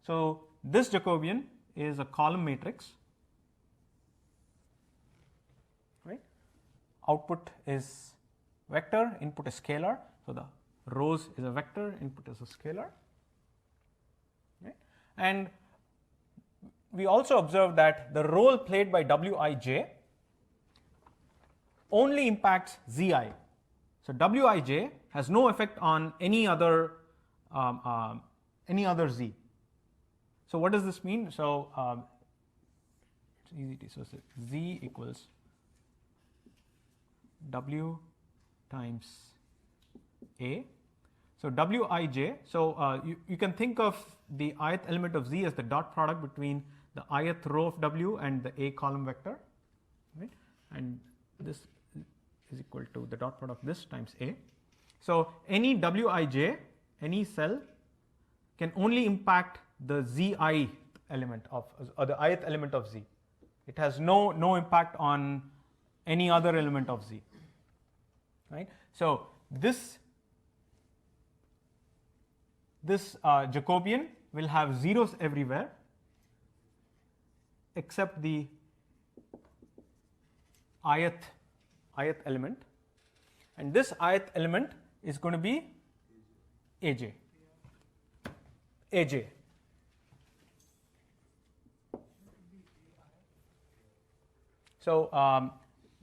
So this Jacobian is a column matrix, right? Output is vector, input is scalar. So the rows is a vector, input is a scalar, right? And we also observe that the role played by Wij only impacts Zi. So Wij has no effect on any other Z. So what does this mean? So it's easy to so Z equals W times A. So Wij, so you can think of the ith element of Z as the dot product between the ith row of W and the A column vector, right? And this is equal to the dot product of this times A. So any Wij, any cell can only impact the Zi element of, or the ith element of Z. It has no impact on any other element of Z, right? So this Jacobian will have zeros everywhere except the ith element, and this ith element is going to be AJ. So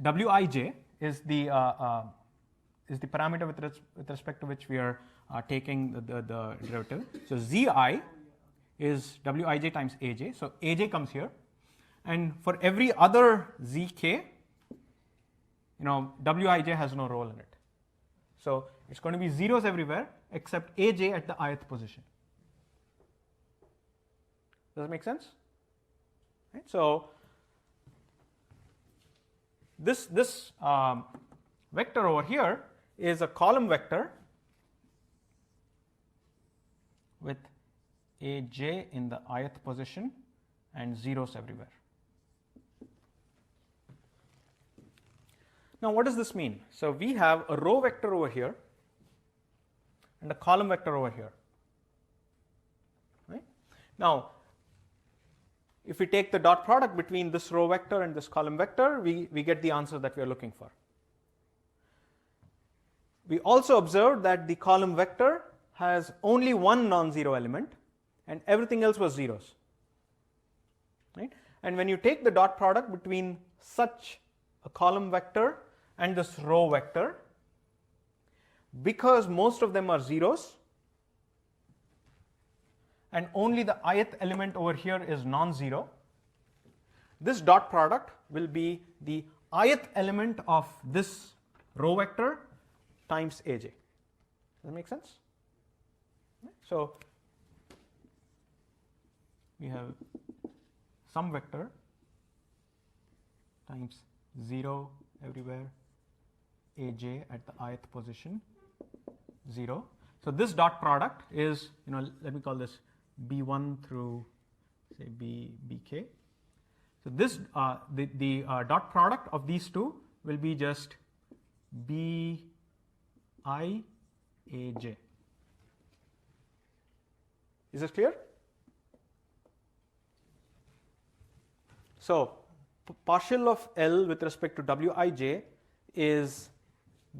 Wij is the parameter with respect to which we are taking the derivative. So Zi is Wij times Aj. So Aj comes here, and for every other Zk, Wij has no role in it. So it's going to be zeros everywhere except Aj at the ith position. Does that make sense? Right? So this vector over here is a column vector with Aj in the ith position and zeros everywhere. Now what does this mean? So we have a row vector over here and a column vector over here. Right? Now if we take the dot product between this row vector and this column vector, we get the answer that we are looking for. We also observed that the column vector has only one non-zero element and everything else was zeros. Right? And when you take the dot product between such a column vector and this row vector, because most of them are zeros and only the ith element over here is non-zero, this dot product will be the ith element of this row vector times Aj. Does that make sense? So we have some vector times 0 everywhere, Aj at the ith position, 0. So this dot product is, let me call this B1 through say Bk. So this the dot product of these two will be just Bij. Is this clear? So partial of L with respect to Wij is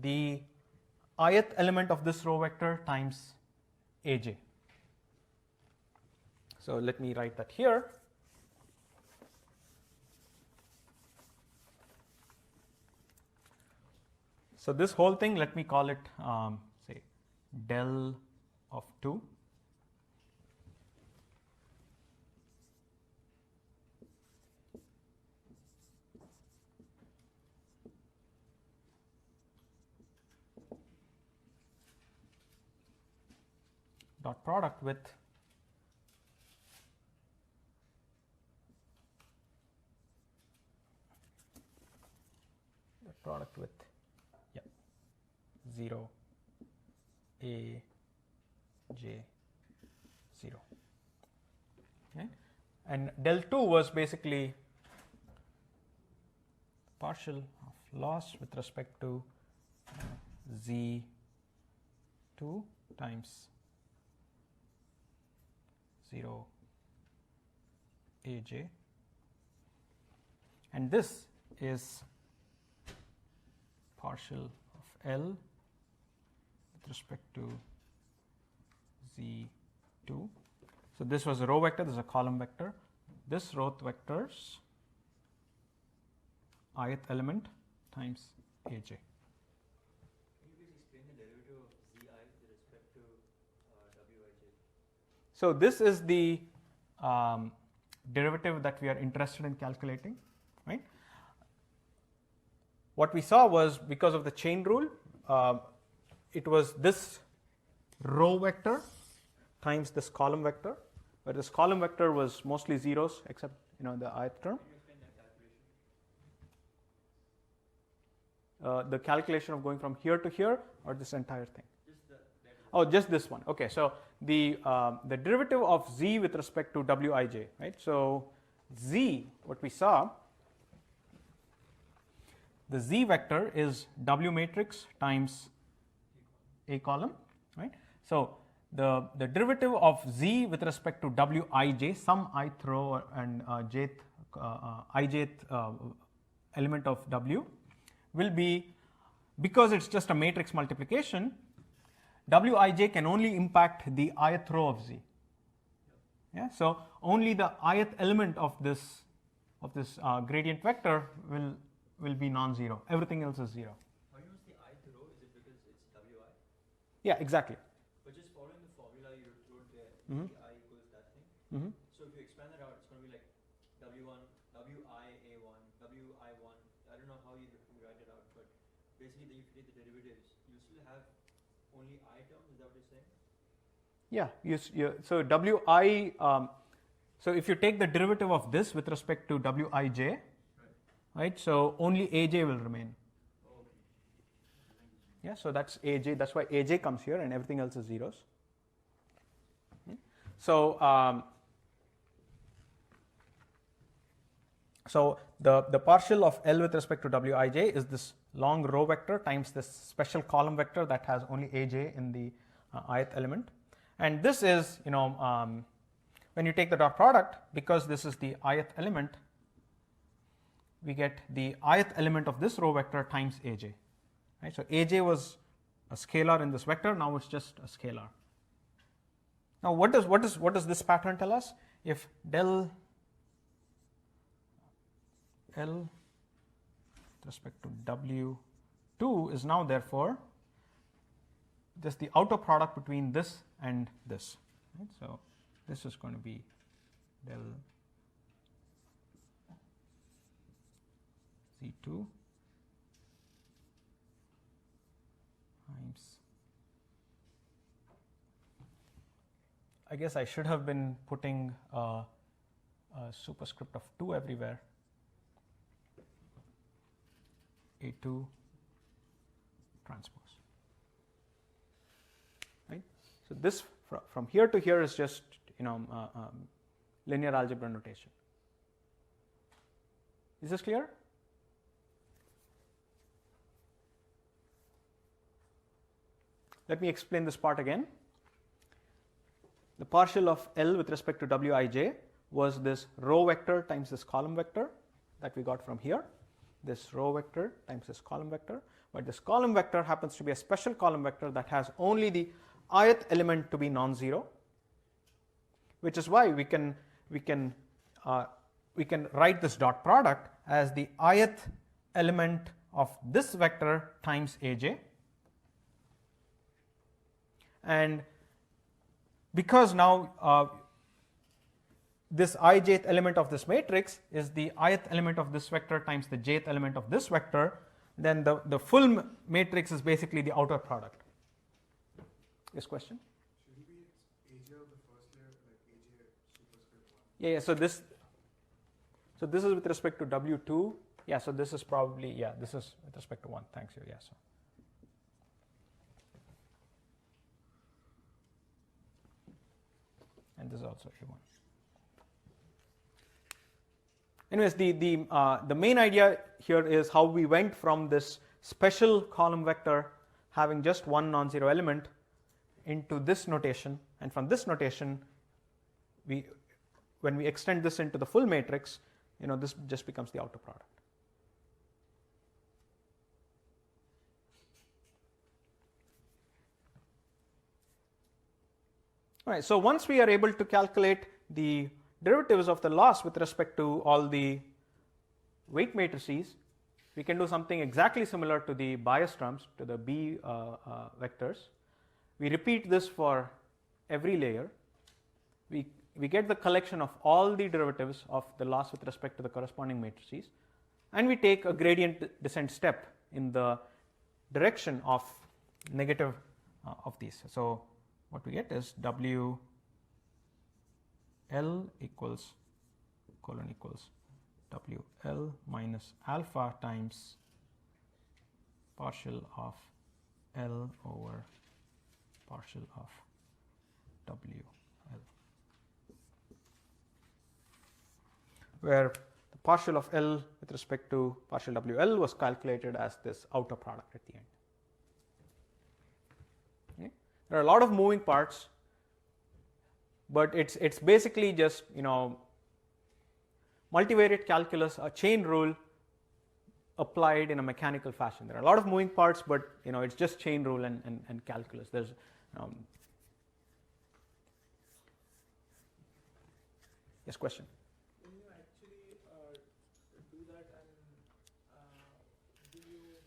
the ith element of this row vector times Aj. So let me write that here. So this whole thing, let me call it say del of 2. Dot product with product with 0 A J 0. Okay. And del 2 was basically partial of loss with respect to Z2 times 0 Aj, and this is partial of L with respect to Z2. So this was a row vector, this is a column vector. This row vector's ith element times Aj. Can you please explain the derivative of Zi with respect to Wij? So this is the derivative that we are interested in calculating, right? What we saw was, because of the chain rule, it was this row vector times this column vector, where this column vector was mostly zeros except the ith term. Can you explain that calculation? The calculation of going from here to here, or this entire thing? Just that Oh, just this one. Okay, so the derivative of z with respect to wij, right? So z, what we saw, the z vector is w matrix times a column, right? So the derivative of z with respect to wij, some ith row and jth element of w, will be, because it's just a matrix multiplication, wij can only impact the ith row of z. Yeah, so only the ith element of this gradient vector will be non-zero. Everything else is zero. How do you use the ith row? Is it because it's wi? Yeah, exactly. But just following the formula you wrote there, Mhm. I equals that thing. Mm-hmm. So if you expand that out, it's going to be like w1, wi1, wi1. I don't know how you write it out, but basically then if you take the derivatives, you still have only I terms. Is that what you're saying? Yeah, so wi, so if you take the derivative of this with respect to wij, right, so only aj will remain. Oh, okay. Yeah, so that's aj, that's why aj comes here and everything else is zeros. So so the partial of L with respect to wij is this long row vector times this special column vector that has only aj in the ith element. And this is, when you take the dot product, because this is the ith element, we get the ith element of this row vector times aj. Right? So aj was a scalar in this vector, now it's just a scalar. Now what does this pattern tell us? If del L with respect to W2 is now therefore just the outer product between this and this. Right? So this is going to be del Z2 times, I guess I should have been putting a superscript of 2 everywhere. A2 transpose. Right? So this from here to here is just linear algebra notation. Is this clear? Let me explain this part again. The partial of L with respect to wij was this row vector times this column vector that we got from here. This row vector times this column vector, but this column vector happens to be a special column vector that has only the ith element to be non-zero, which is why we can write this dot product as the ith element of this vector times aj. And because now this ijth element of this matrix is the ith element of this vector times the jth element of this vector, then the full matrix is basically the outer product. Yes, question? Should it be aj of the first layer, like aj superscript 1? Yeah, so this is with respect to W2. Yeah, so this is probably, yeah, this is with respect to 1. Thanks you. Yeah, so. And this is also A1. Anyways, the main idea here is how we went from this special column vector having just one non-zero element into this notation, and from this notation, when we extend this into the full matrix, this just becomes the outer product. All right, so once we are able to calculate the derivatives of the loss with respect to all the weight matrices, we can do something exactly similar to the bias terms, to the B vectors. We repeat this for every layer. We get the collection of all the derivatives of the loss with respect to the corresponding matrices, and we take a gradient descent step in the direction of negative of these. So what we get is WL equals WL minus alpha times partial of L over partial of WL, where the partial of L with respect to partial WL was calculated as this outer product at the end. Okay. There are a lot of moving parts, but it's basically just multivariate calculus, a chain rule applied in a mechanical fashion. There are a lot of moving parts, but it's just chain rule and calculus. There's yes, question. When you actually do that, and do you,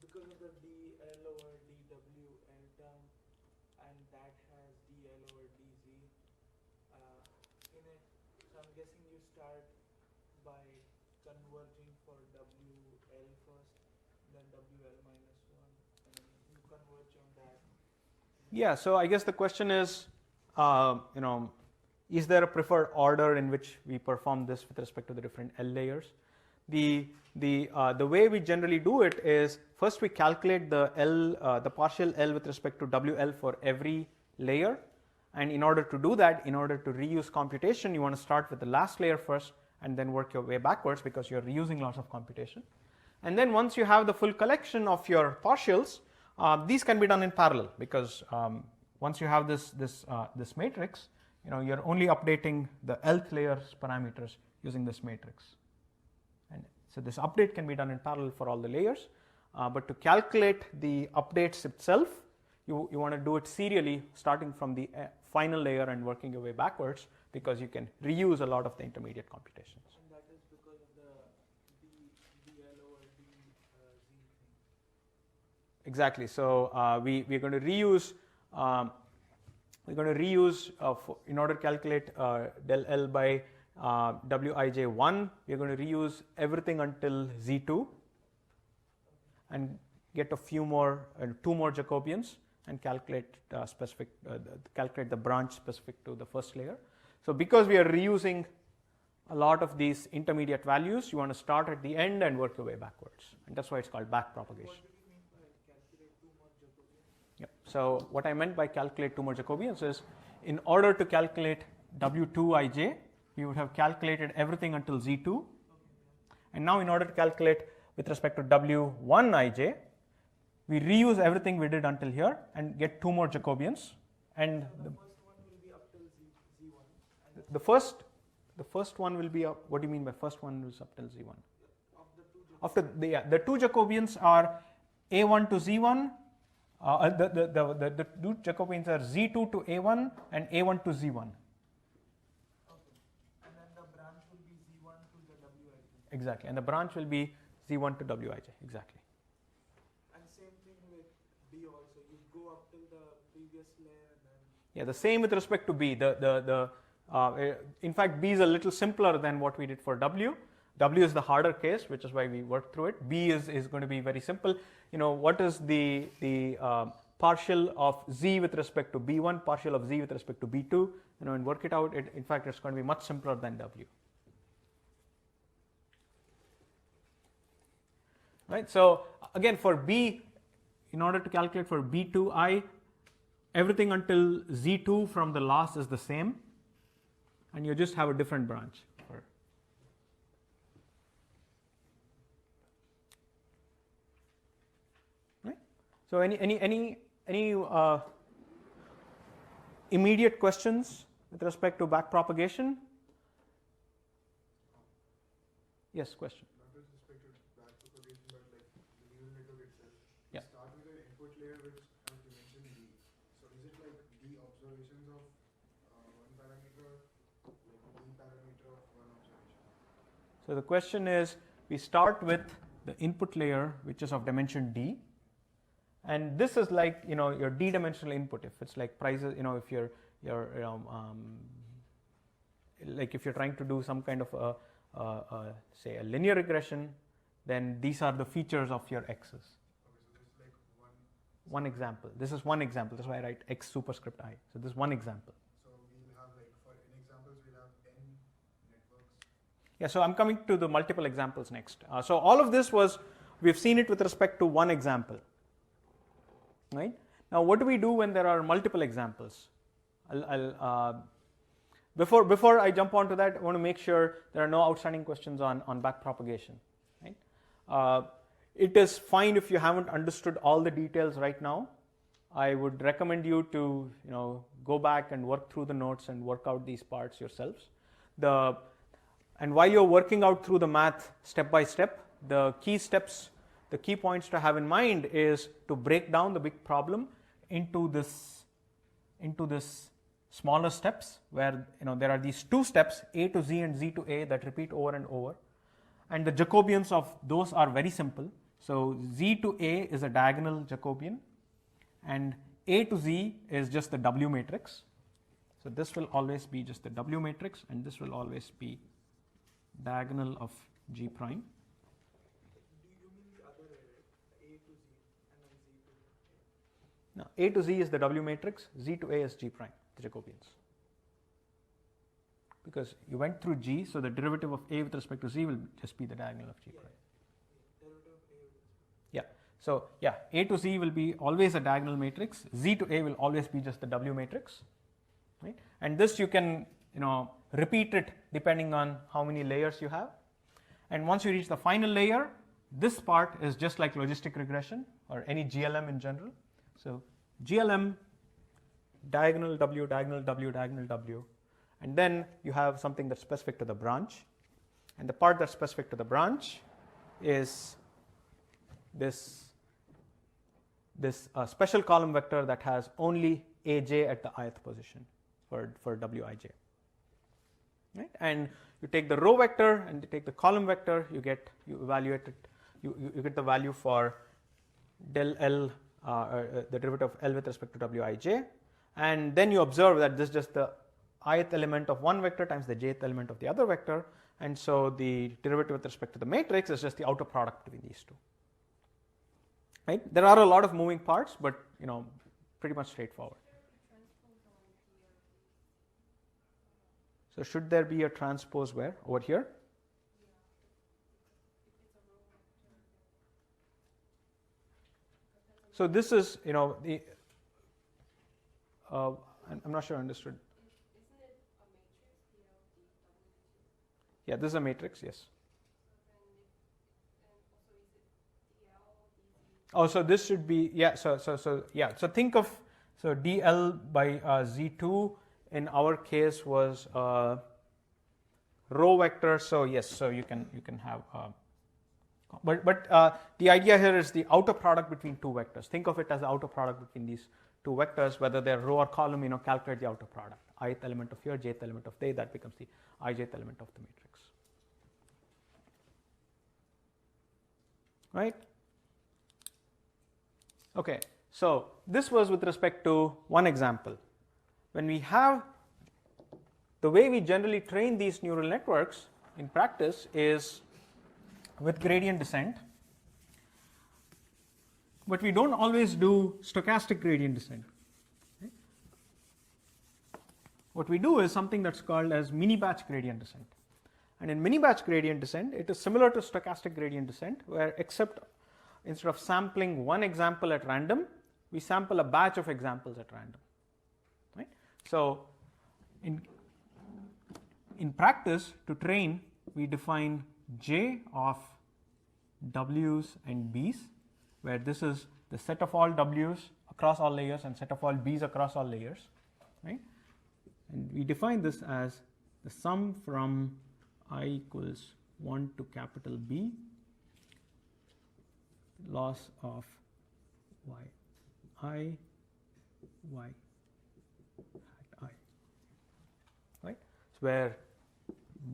because of the dl over dwl term, and that has dl over dz in it, so I'm guessing you start by converging for wl first, then wl minus 1, and then you converge on that. Yeah, so I guess the question is, is there a preferred order in which we perform this with respect to the different L layers? The way we generally do it is first we calculate the partial L with respect to WL for every layer, and in order to do that, in order to reuse computation, you want to start with the last layer first and then work your way backwards because you're reusing lots of computation. And then once you have the full collection of your partials, these can be done in parallel because once you have this matrix, you're only updating the Lth layer's parameters using this matrix. And so this update can be done in parallel for all the layers, but to calculate the updates itself, you want to do it serially, starting from the final layer and working your way backwards, because you can reuse a lot of the intermediate computations. And that is because of the dl over dz thing. Exactly. So we're going to reuse. In order to calculate del L by Wij1, we're going to reuse everything until Z2 and get a few more, 2 more Jacobians and calculate calculate the branch specific to the first layer. So because we are reusing a lot of these intermediate values, you want to start at the end and work your way backwards, and that's why it's called back propagation. What do you mean by calculate 2 more Jacobians? Yep. So what I meant by calculate 2 more Jacobians is, in order to calculate W2ij, we would have calculated everything until Z2. And now in order to calculate with respect to W1ij, we reuse everything we did until here and get 2 more Jacobians. And The first one will be up till z1. And the first one will be up. What do you mean by first one is up till Z1? of the 2 Jacobians. After the 2 Jacobians are A1 to Z1. The 2 Jacobians are Z2 to A1 and A1 to Z1. Okay. And then the branch will be z1 to the wij. Exactly. And the branch will be Z1 to Wij. Exactly. And same thing with B also. You go up till the previous layer and then. Yeah, the same with respect to B. In fact, B is a little simpler than what we did for W. W is the harder case, which is why we worked through it. B is going to be very simple. What is the partial of Z with respect to B1, partial of Z with respect to B2, and work it out. In fact, it's going to be much simpler than W. Right. So again, for B, in order to calculate for B2I, everything until Z2 from the last is the same, and you just have a different branch. Right. So any immediate questions with respect to backpropagation? Yes, question. Not with respect to backpropagation, but like the neural network itself. Yeah. Start with an input layer which has dimension d. So is it like d observations of one parameter, like d parameter of one observation? So the question is, we start with the input layer which is of dimension d, and this is like your d-dimensional input. If it's like prices, if you're like if you're trying to do some kind of say a linear regression, then these are the features of your x's. Okay, so this is like One example. This is one example. That's why I write x superscript I. So this is one example. so we'll have like for n examples we'll have n networks. Yeah, so I'm coming to the multiple examples next. So all of this we've seen it with respect to one example, right? Now, what do we do when there are multiple examples? Before I jump onto that, I want to make sure there are no outstanding questions on backpropagation. Right? It is fine if you haven't understood all the details right now. I would recommend you to go back and work through the notes and work out these parts yourselves. And while you're working out through the math step by step, the key steps, the key points to have in mind is to break down the big problem into this smaller steps where there are these two steps, A to Z and Z to A, that repeat over and over, and the Jacobians of those are very simple. So Z to A is a diagonal Jacobian, and A to Z is just the W matrix. So this will always be just the W matrix, and this will always be diagonal of G prime. Do you mean the other way, right? A to Z and then Z to A? Now, A to Z is the W matrix, Z to A is G prime, the Jacobians. Because you went through G, so the derivative of A with respect to Z will just be the diagonal of G prime. Derivative of A. Yeah. So yeah, A to Z will be always a diagonal matrix. Z to A will always be just the W matrix, right? And this you can repeat it depending on how many layers you have. And once you reach the final layer, this part is just like logistic regression or any GLM in general. So GLM, diagonal W, diagonal W, diagonal W, and then you have something that's specific to the branch. And the part that's specific to the branch is this special column vector that has only Aj at the ith position for Wij. Right? And you take the row vector and you take the column vector, you evaluate it, you get the value for del L, the derivative of L with respect to Wij, and then you observe that this is just the ith element of one vector times the jth element of the other vector, and so the derivative with respect to the matrix is just the outer product between these two. Right? There are a lot of moving parts, but pretty much straightforward. So should there be a transpose where? Over here? So this is, the I'm not sure I understood. Isn't it a matrix, Yeah, this is a matrix, yes. Oh, so this should be, yeah, so think of, so dl by z2 in our case was row vector, so yes, so you can have, but the idea here is the outer product between two vectors. Think of it as the outer product between these two vectors, whether they're row or column, calculate the outer product. Ith element of here, jth element of they, that becomes the ijth element of the matrix. Right? Okay, so this was with respect to one example. When we have, the way we generally train these neural networks in practice is with gradient descent, but we don't always do stochastic gradient descent. Okay? What we do is something that's called as mini batch gradient descent. And in mini batch gradient descent, it is similar to stochastic gradient descent, where except instead of sampling one example at random, we sample a batch of examples at random. Right? So in practice, to train, we define J of W's and B's, where this is the set of all W's across all layers and set of all B's across all layers. Right? And we define this as the sum from I equals 1 to capital B loss of y hat I, right? So where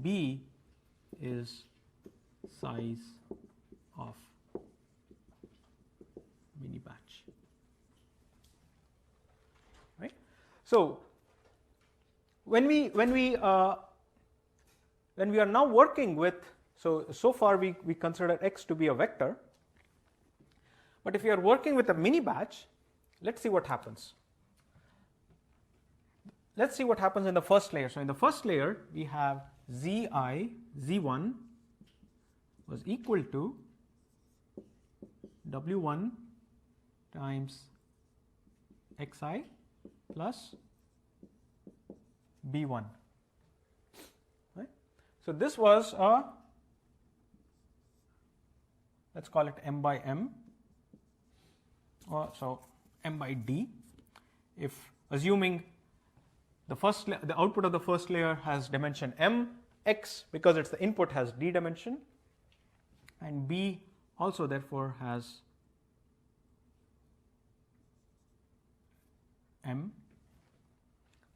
B is size of mini batch, right? So when we are now working with, so far we consider X to be a vector. But if you are working with a mini batch, let's see what happens. Let's see what happens in the first layer. So in the first layer, we have Z1 was equal to W1 times xi plus b1. Right? So this was a, let's call it m by m, or so m by d. If assuming the output of the first layer has dimension m, x because it's the input has d dimension, and b also therefore has m,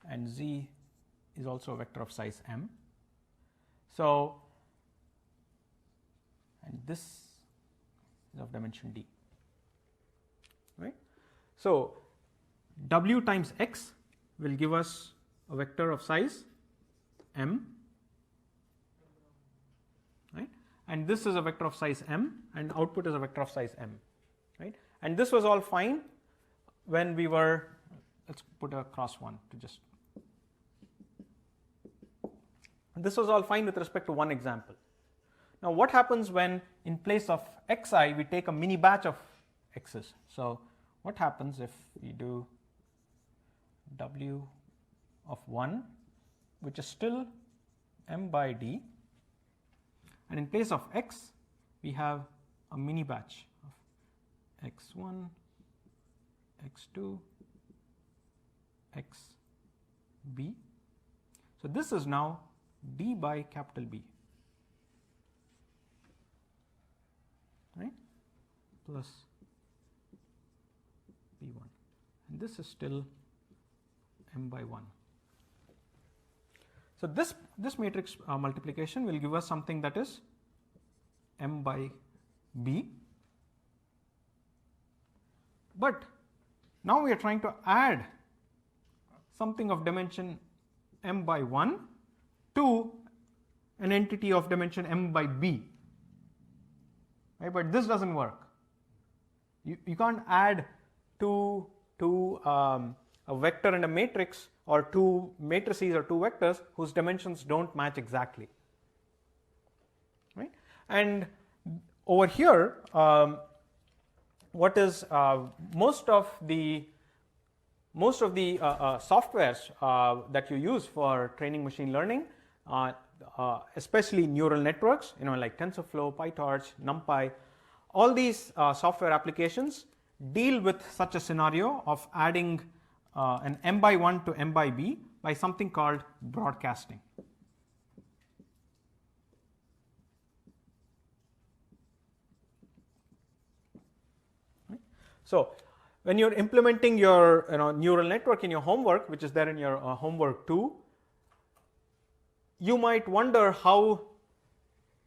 and z is also a vector of size m. So, and this is of dimension d, right? So w times x will give us a vector of size m, right? And this is a vector of size m, and output is a vector of size m, right? And this was all fine when we were, let's put a cross one to just, this was all fine with respect to one example. Now what happens when in place of xi we take a mini batch of x's? So what happens if we do w of 1, which is still m by d, and in place of x we have a mini batch of x1, x2, xb. So this is now d by capital B, right, plus b1, and this is still m by 1. So this matrix multiplication will give us something that is m by b, but now we are trying to add something of dimension m by 1 to an entity of dimension m by b, right? But this doesn't work. You can't add to a vector and a matrix, or two matrices or two vectors whose dimensions don't match exactly, right? And over here, what is most of the softwares that you use for training machine learning, especially neural networks, like TensorFlow, PyTorch, NumPy, all these software applications deal with such a scenario of adding an m by 1 to m by b by something called broadcasting. Right? So when you're implementing your neural network in your homework, which is there in your homework 2, you might wonder how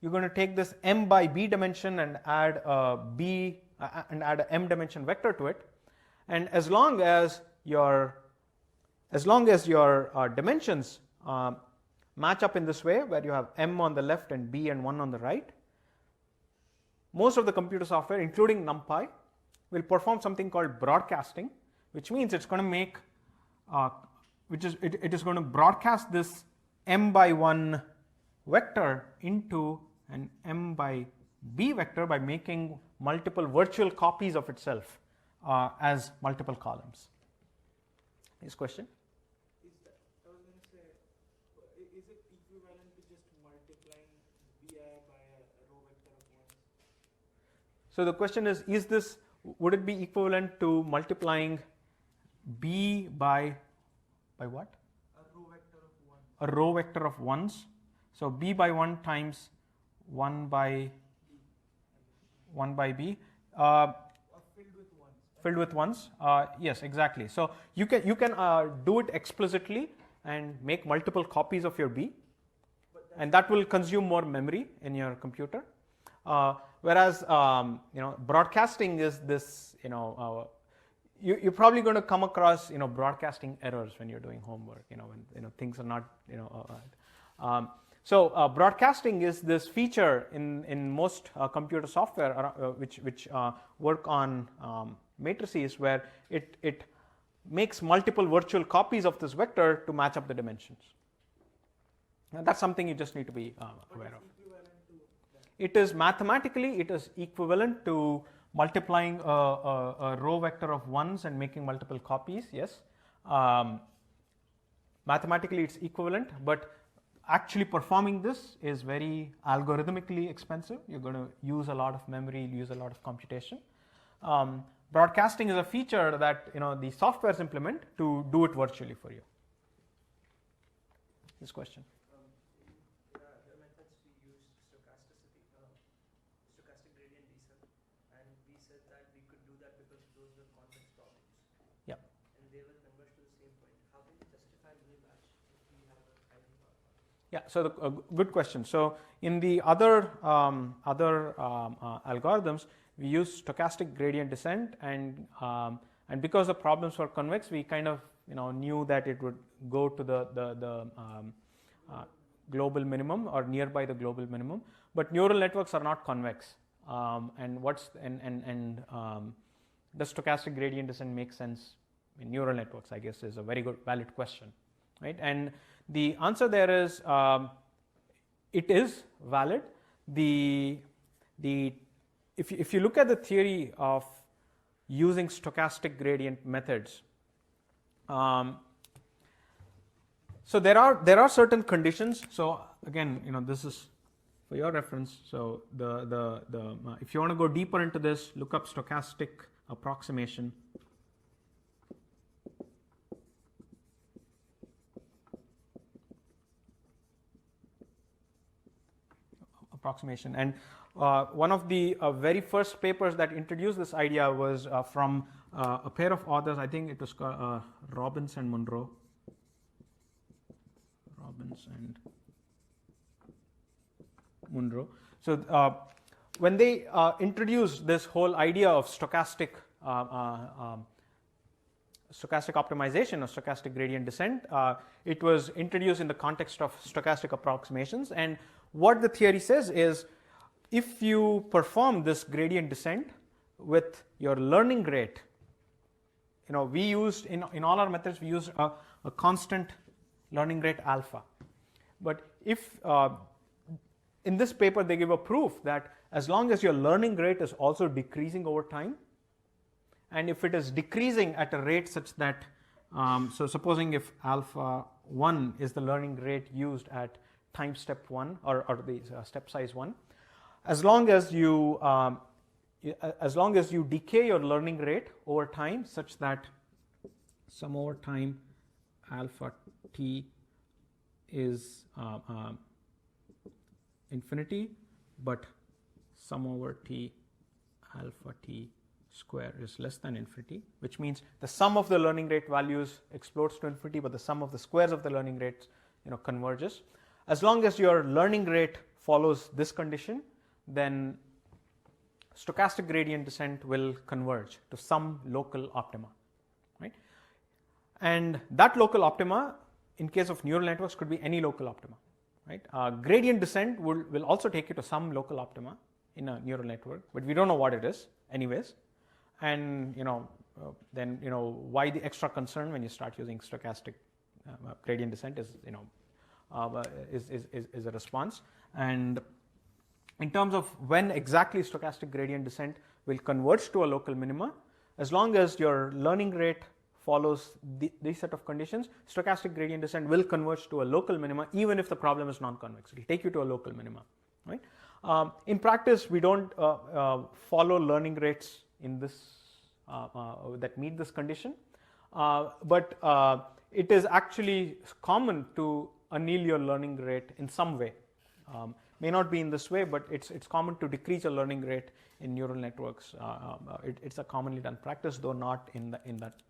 you're going to take this m by b dimension and add a b and add an m dimension vector to it, and as long as your dimensions match up in this way, where you have m on the left and b and 1 on the right, most of the computer software, including NumPy, will perform something called broadcasting, which means it's going to make, it is going to broadcast this m by 1 vector into an m by b vector by making multiple virtual copies of itself as multiple columns. This question? I was going to say, is it equivalent to just multiplying bi by a row vector of 1? So the question is this, would it be equivalent to multiplying b by what? A row vector of 1. A row vector of 1s. So b by 1 times 1 by b. Filled with ones. Yes, exactly. So you can do it explicitly and make multiple copies of your b, and that will consume more memory in your computer. Whereas broadcasting is this, you're probably going to come across broadcasting errors when you're doing homework. When things are not So broadcasting is this feature in most computer software which work on matrices, where it makes multiple virtual copies of this vector to match up the dimensions. And that's something you just need to be aware of. It is mathematically, it is equivalent to multiplying a row vector of ones and making multiple copies, yes. Mathematically it's equivalent, but actually performing this is very algorithmically expensive. You're going to use a lot of memory, use a lot of computation. Broadcasting is a feature that the softwares implement to do it virtually for you. This question. In the other methods we used stochastic gradient descent, and we said that we could do that because those were convex problems. Yeah. And they were converged to the same point. How can we justify mini-batch if we have a hiding power? Yeah, so good question. So in the other algorithms, we use stochastic gradient descent, and because the problems were convex, we kind of knew that it would go to the global minimum or nearby the global minimum. But neural networks are not convex, and does stochastic gradient descent make sense in neural networks? I guess is a very good valid question, right? And the answer there is it is valid. If you look at the theory of using stochastic gradient methods, so there are certain conditions. So again, this is for your reference. So if you want to go deeper into this, look up stochastic approximation. And one of the very first papers that introduced this idea was from a pair of authors. I think it was called Robbins and Monroe. So when they introduced this whole idea of stochastic optimization or stochastic gradient descent, it was introduced in the context of stochastic approximations. And what the theory says is, if you perform this gradient descent with your learning rate, we used in all our methods, we use a constant learning rate alpha. But if in this paper they give a proof that as long as your learning rate is also decreasing over time, and if it is decreasing at a rate such that, so supposing if alpha 1 is the learning rate used at time step 1 or the step size 1, as long as you decay your learning rate over time such that sum over time alpha t is infinity, but sum over t alpha t square is less than infinity, which means the sum of the learning rate values explodes to infinity, but the sum of the squares of the learning rates converges. As long as your learning rate follows this condition, then stochastic gradient descent will converge to some local optima, right? And that local optima, in case of neural networks, could be any local optima, right? Gradient descent will also take you to some local optima in a neural network, but we don't know what it is anyways. And then why the extra concern when you start using stochastic gradient descent is is a response. And in terms of when exactly stochastic gradient descent will converge to a local minima, as long as your learning rate follows these set of conditions, stochastic gradient descent will converge to a local minima even if the problem is non-convex. It will take you to a local minima, right? In practice, we don't follow learning rates in this that meet this condition, but it is actually common to anneal your learning rate in some way. May not be in this way, but it's common to decrease your learning rate in neural networks. It's a commonly done practice, though not in that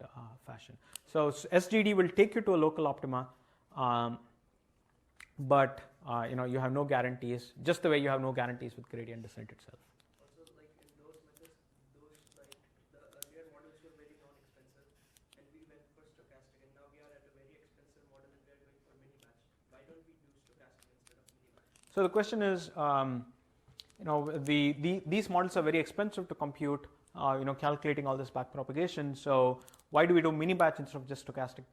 fashion. So SGD will take you to a local optima, but you have no guarantees, just the way you have no guarantees with gradient descent itself. Also, like in those methods, the earlier models were very non-expensive, and we went for stochastic, and now we are at a very expensive model and we are going for mini-batch. Why don't we do stochastic instead of mini-batch? So the question is, these models are very expensive to compute, calculating all this back propagation. So why do we do mini-batch instead of just stochastic?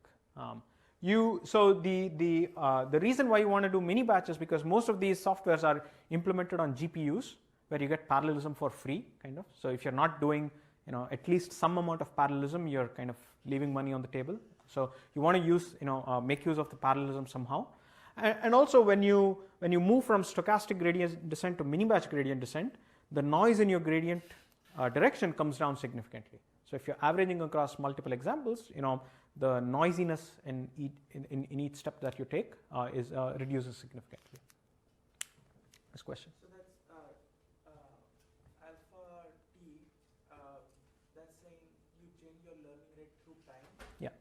The reason why you want to do mini-batch is because most of these softwares are implemented on GPUs, where you get parallelism for free, kind of. So if you're not doing, at least some amount of parallelism, you're kind of leaving money on the table. So you want to use, make use of the parallelism somehow. And also when you move from stochastic gradient descent to mini-batch gradient descent, the noise in your gradient direction comes down significantly. So if you're averaging across multiple examples, the noisiness in each step that you take reduces significantly. This question. So that's alpha t. That's saying you change your learning rate through time. Yeah.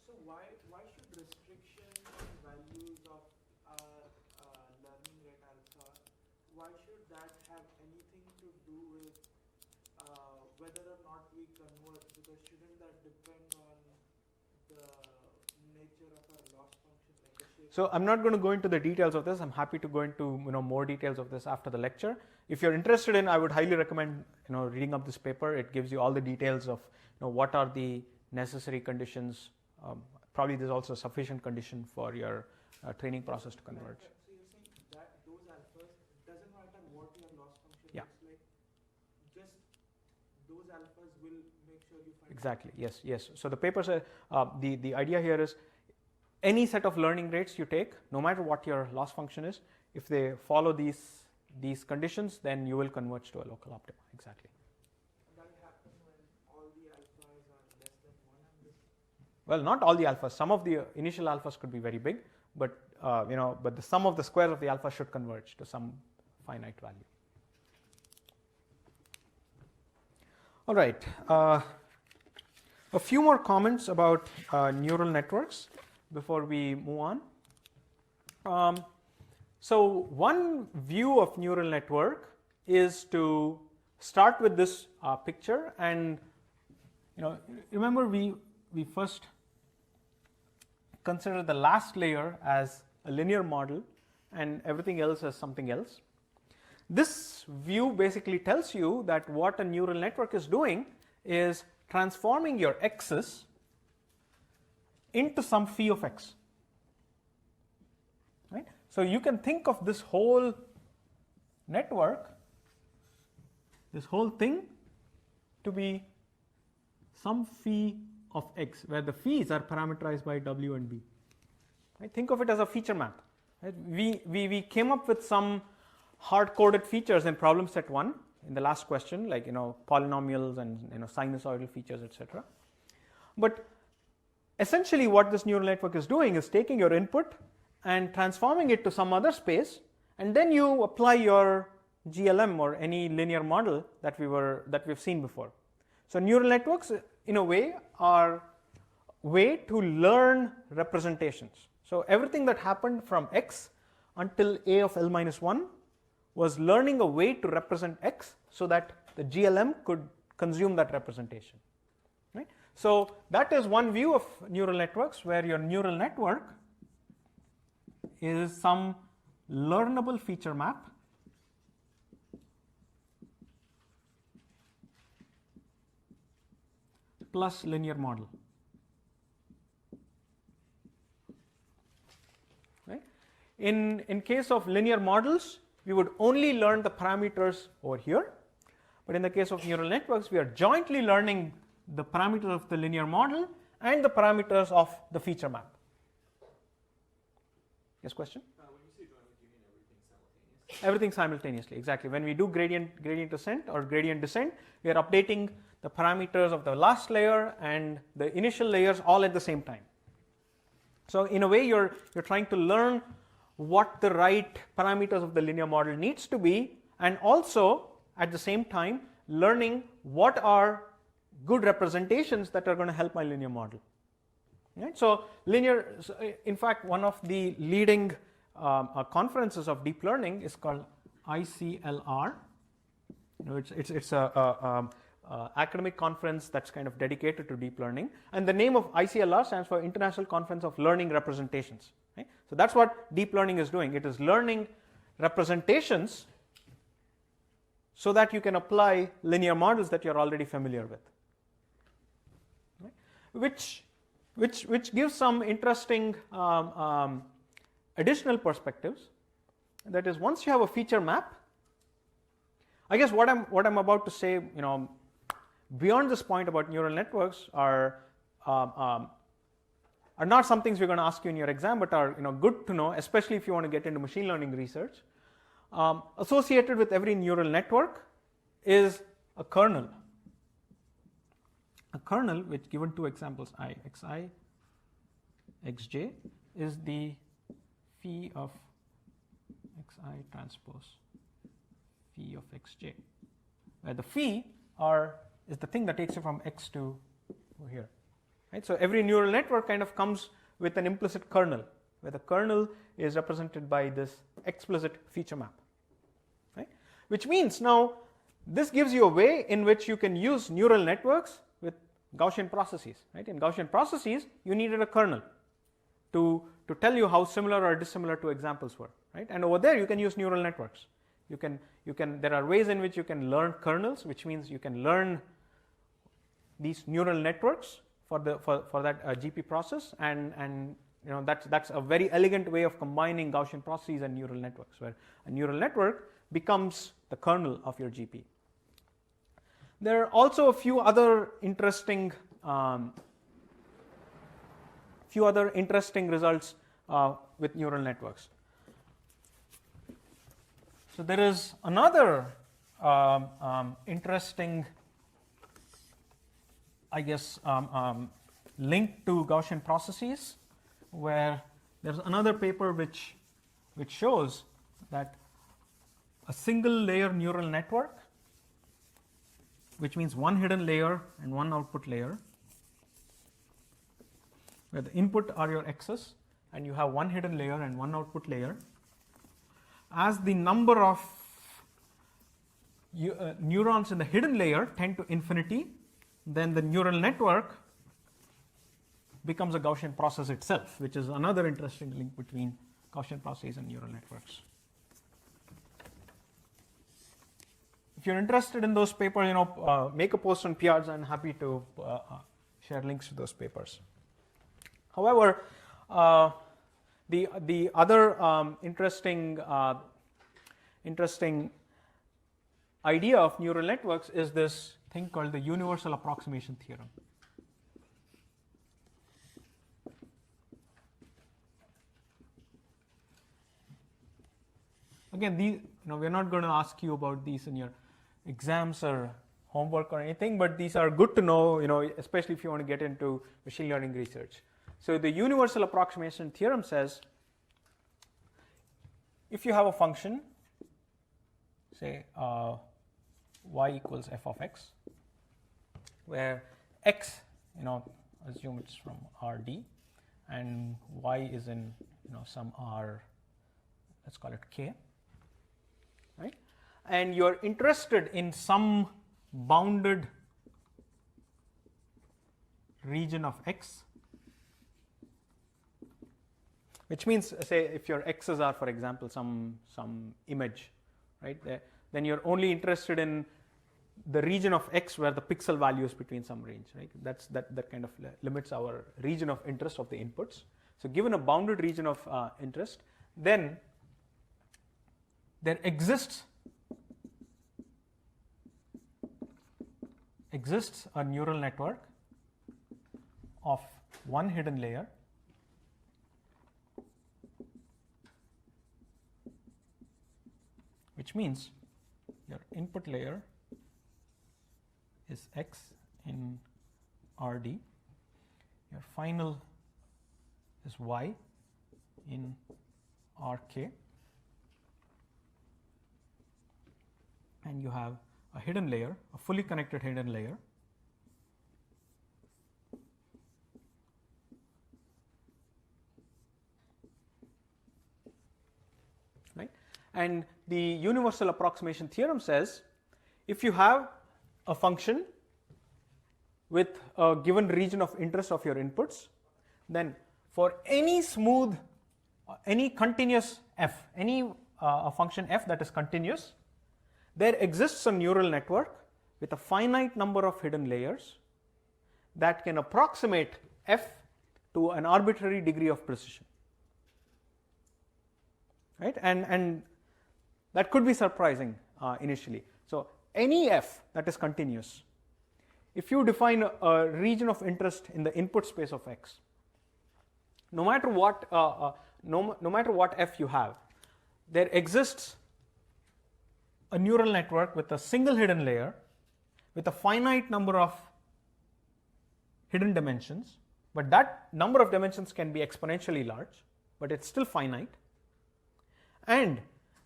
So why should restriction values of our learning rate alpha? Why should that have anything to do with whether or not we convert? Because shouldn't that depend on the nature of our loss function, like the shape? So I'm not going to go into the details of this. I'm happy to go into more details of this after the lecture. If you're interested in, I would highly recommend reading up this paper. It gives you all the details of what are the necessary conditions. Probably there's also a sufficient condition for your training process to converge. So you're saying that those alphas, doesn't matter what your loss function Yeah. looks like, just those alphas will make sure you find. Exactly. Yes. So the paper says the idea here is any set of learning rates you take, no matter what your loss function is, if they follow these conditions, then you will converge to a local optima. Exactly. That will happen when all the alphas are less than 1 and this. Well, not all the alphas. Some of the initial alphas could be very big, but but the sum of the squares of the alpha should converge to some finite value. All right. A few more comments about neural networks before we move on. So one view of neural network is to start with this picture, and remember we first consider the last layer as a linear model and everything else as something else. This view basically tells you that what a neural network is doing is transforming your x's into some phi of x. Right? So you can think of this whole network, this whole thing, to be some phi of x, where the phi's are parameterized by w and b. Right? Think of it as a feature map. Right? We came up with some hard-coded features in problem set 1 in the last question, like polynomials and sinusoidal features, etc. But essentially what this neural network is doing is taking your input and transforming it to some other space, and then you apply your GLM or any linear model that we've seen before. So neural networks, in a way, are a way to learn representations. So everything that happened from x until a of L minus 1 was learning a way to represent x so that the GLM could consume that representation. Right? So that is one view of neural networks, where your neural network is some learnable feature map plus linear model. Right? In case of linear models, we would only learn the parameters over here, but in the case of neural networks, we are jointly learning the parameters of the linear model and the parameters of the feature map. Yes, question? When you say jointly, do you mean everything simultaneously? Everything simultaneously, exactly. When we do gradient ascent or gradient descent, we are updating the parameters of the last layer and the initial layers all at the same time. So in a way, you're trying to learn what the right parameters of the linear model needs to be, and also at the same time learning what are good representations that are going to help my linear model. Right? So in fact, one of the leading conferences of deep learning is called ICLR. It's a academic conference that's kind of dedicated to deep learning, and the name of ICLR stands for International Conference of Learning Representations. Right? So that's what deep learning is doing. It is learning representations so that you can apply linear models that you're already familiar with. Right? Which gives some interesting additional perspectives. That is, once you have a feature map, I guess what I'm about to say, beyond this point about neural networks are not some things we're going to ask you in your exam, but are good to know, especially if you want to get into machine learning research. Associated with every neural network is a kernel. A kernel, which given two examples, xi, xj, is the phi of xi transpose phi of xj, where the phi is the thing that takes you from x to over here. Right? So every neural network kind of comes with an implicit kernel, where the kernel is represented by this explicit feature map. Right? Which means now this gives you a way in which you can use neural networks with Gaussian processes. Right? In Gaussian processes, you needed a kernel to tell you how similar or dissimilar two examples were. Right? And over there, you can use neural networks. There are ways in which you can learn kernels, which means you can learn these neural networks for that GP process, and that's a very elegant way of combining Gaussian processes and neural networks, where a neural network becomes the kernel of your GP. There are also a few other interesting results with neural networks. So there is another interesting, I guess, link to Gaussian processes, where there's another paper which shows that a single layer neural network, which means one hidden layer and one output layer, where the input are your x's and you have one hidden layer and one output layer. As the number of neurons in the hidden layer tend to infinity, then the neural network becomes a Gaussian process itself, which is another interesting link between Gaussian processes and neural networks. If you're interested in those papers, make a post on PRs. I'm happy to share links to those papers. However, the other interesting idea of neural networks is this thing called the universal approximation theorem. Again, we're not going to ask you about these in your exams or homework or anything, but these are good to know, especially if you want to get into machine learning research. So the universal approximation theorem says, if you have a function, say y equals f of x, where x, assume it's from Rd, and y is in some R, let's call it k, right? And you're interested in some bounded region of x, which means, say, if your x's are, for example, some image, right? Then you're only interested in the region of x where the pixel value is between some range, right? That kind of limits our region of interest of the inputs. So given a bounded region of interest, then there exists a neural network of one hidden layer which means your input layer is x in Rd, your final is y in Rk, and you have a hidden layer, a fully connected hidden layer, right? And the universal approximation theorem says, if you have a function with a given region of interest of your inputs, then for any smooth, any continuous f, any a function f that is continuous, there exists a neural network with a finite number of hidden layers that can approximate f to an arbitrary degree of precision, right? And that could be surprising initially. So any f that is continuous, if you define a region of interest in the input space of x, no matter what no matter what f you have, there exists a neural network with a single hidden layer with a finite number of hidden dimensions, but that number of dimensions can be exponentially large, but it's still finite, and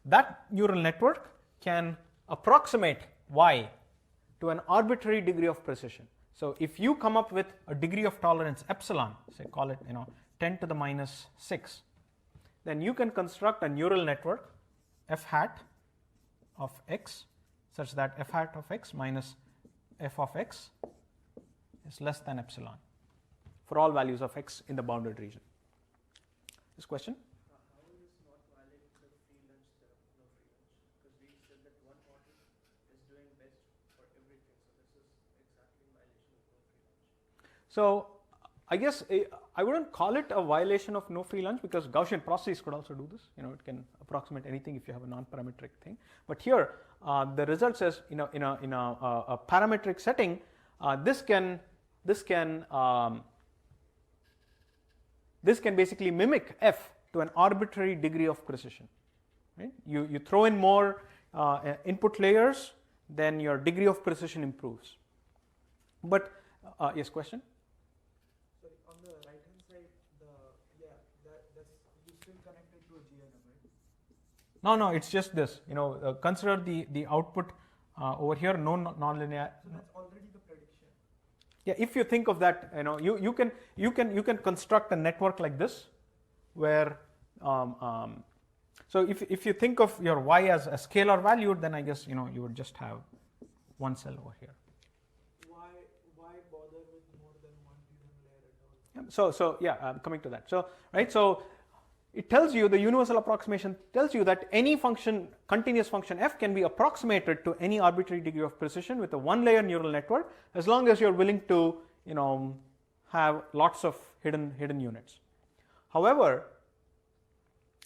that neural network can approximate y to an arbitrary degree of precision. So if you come up with a degree of tolerance epsilon, say call it 10 to the minus 6, then you can construct a neural network f hat of x such that f hat of x minus f of x is less than epsilon for all values of x in the bounded region. This question? How will this not violate the free lunch theorem, no free lunch? Because we said that one model is doing best for everything, so this is exactly in violation of no free lunch. So I guess I wouldn't call it a violation of no free lunch, because Gaussian processes could also do this. It can approximate anything if you have a non-parametric thing. But here, the result says in a parametric setting, this can basically mimic f to an arbitrary degree of precision. Right? You throw in more input layers, then your degree of precision improves. But yes, question? Sorry, on the right hand side, that's you still connected to a GNM, right? No, it's just this. Consider the output over here, no nonlinear. So that's already the prediction. Yeah, if you think of that, you can construct a network like this, where so if you think of your y as a scalar valued, then I guess you would just have one cell over here. Why bother with more than one hidden layer at all? So yeah, I'm coming to that. So right, so it tells you, the universal approximation tells you that any function, continuous function f, can be approximated to any arbitrary degree of precision with a one-layer neural network, as long as you're willing to have lots of hidden units. However,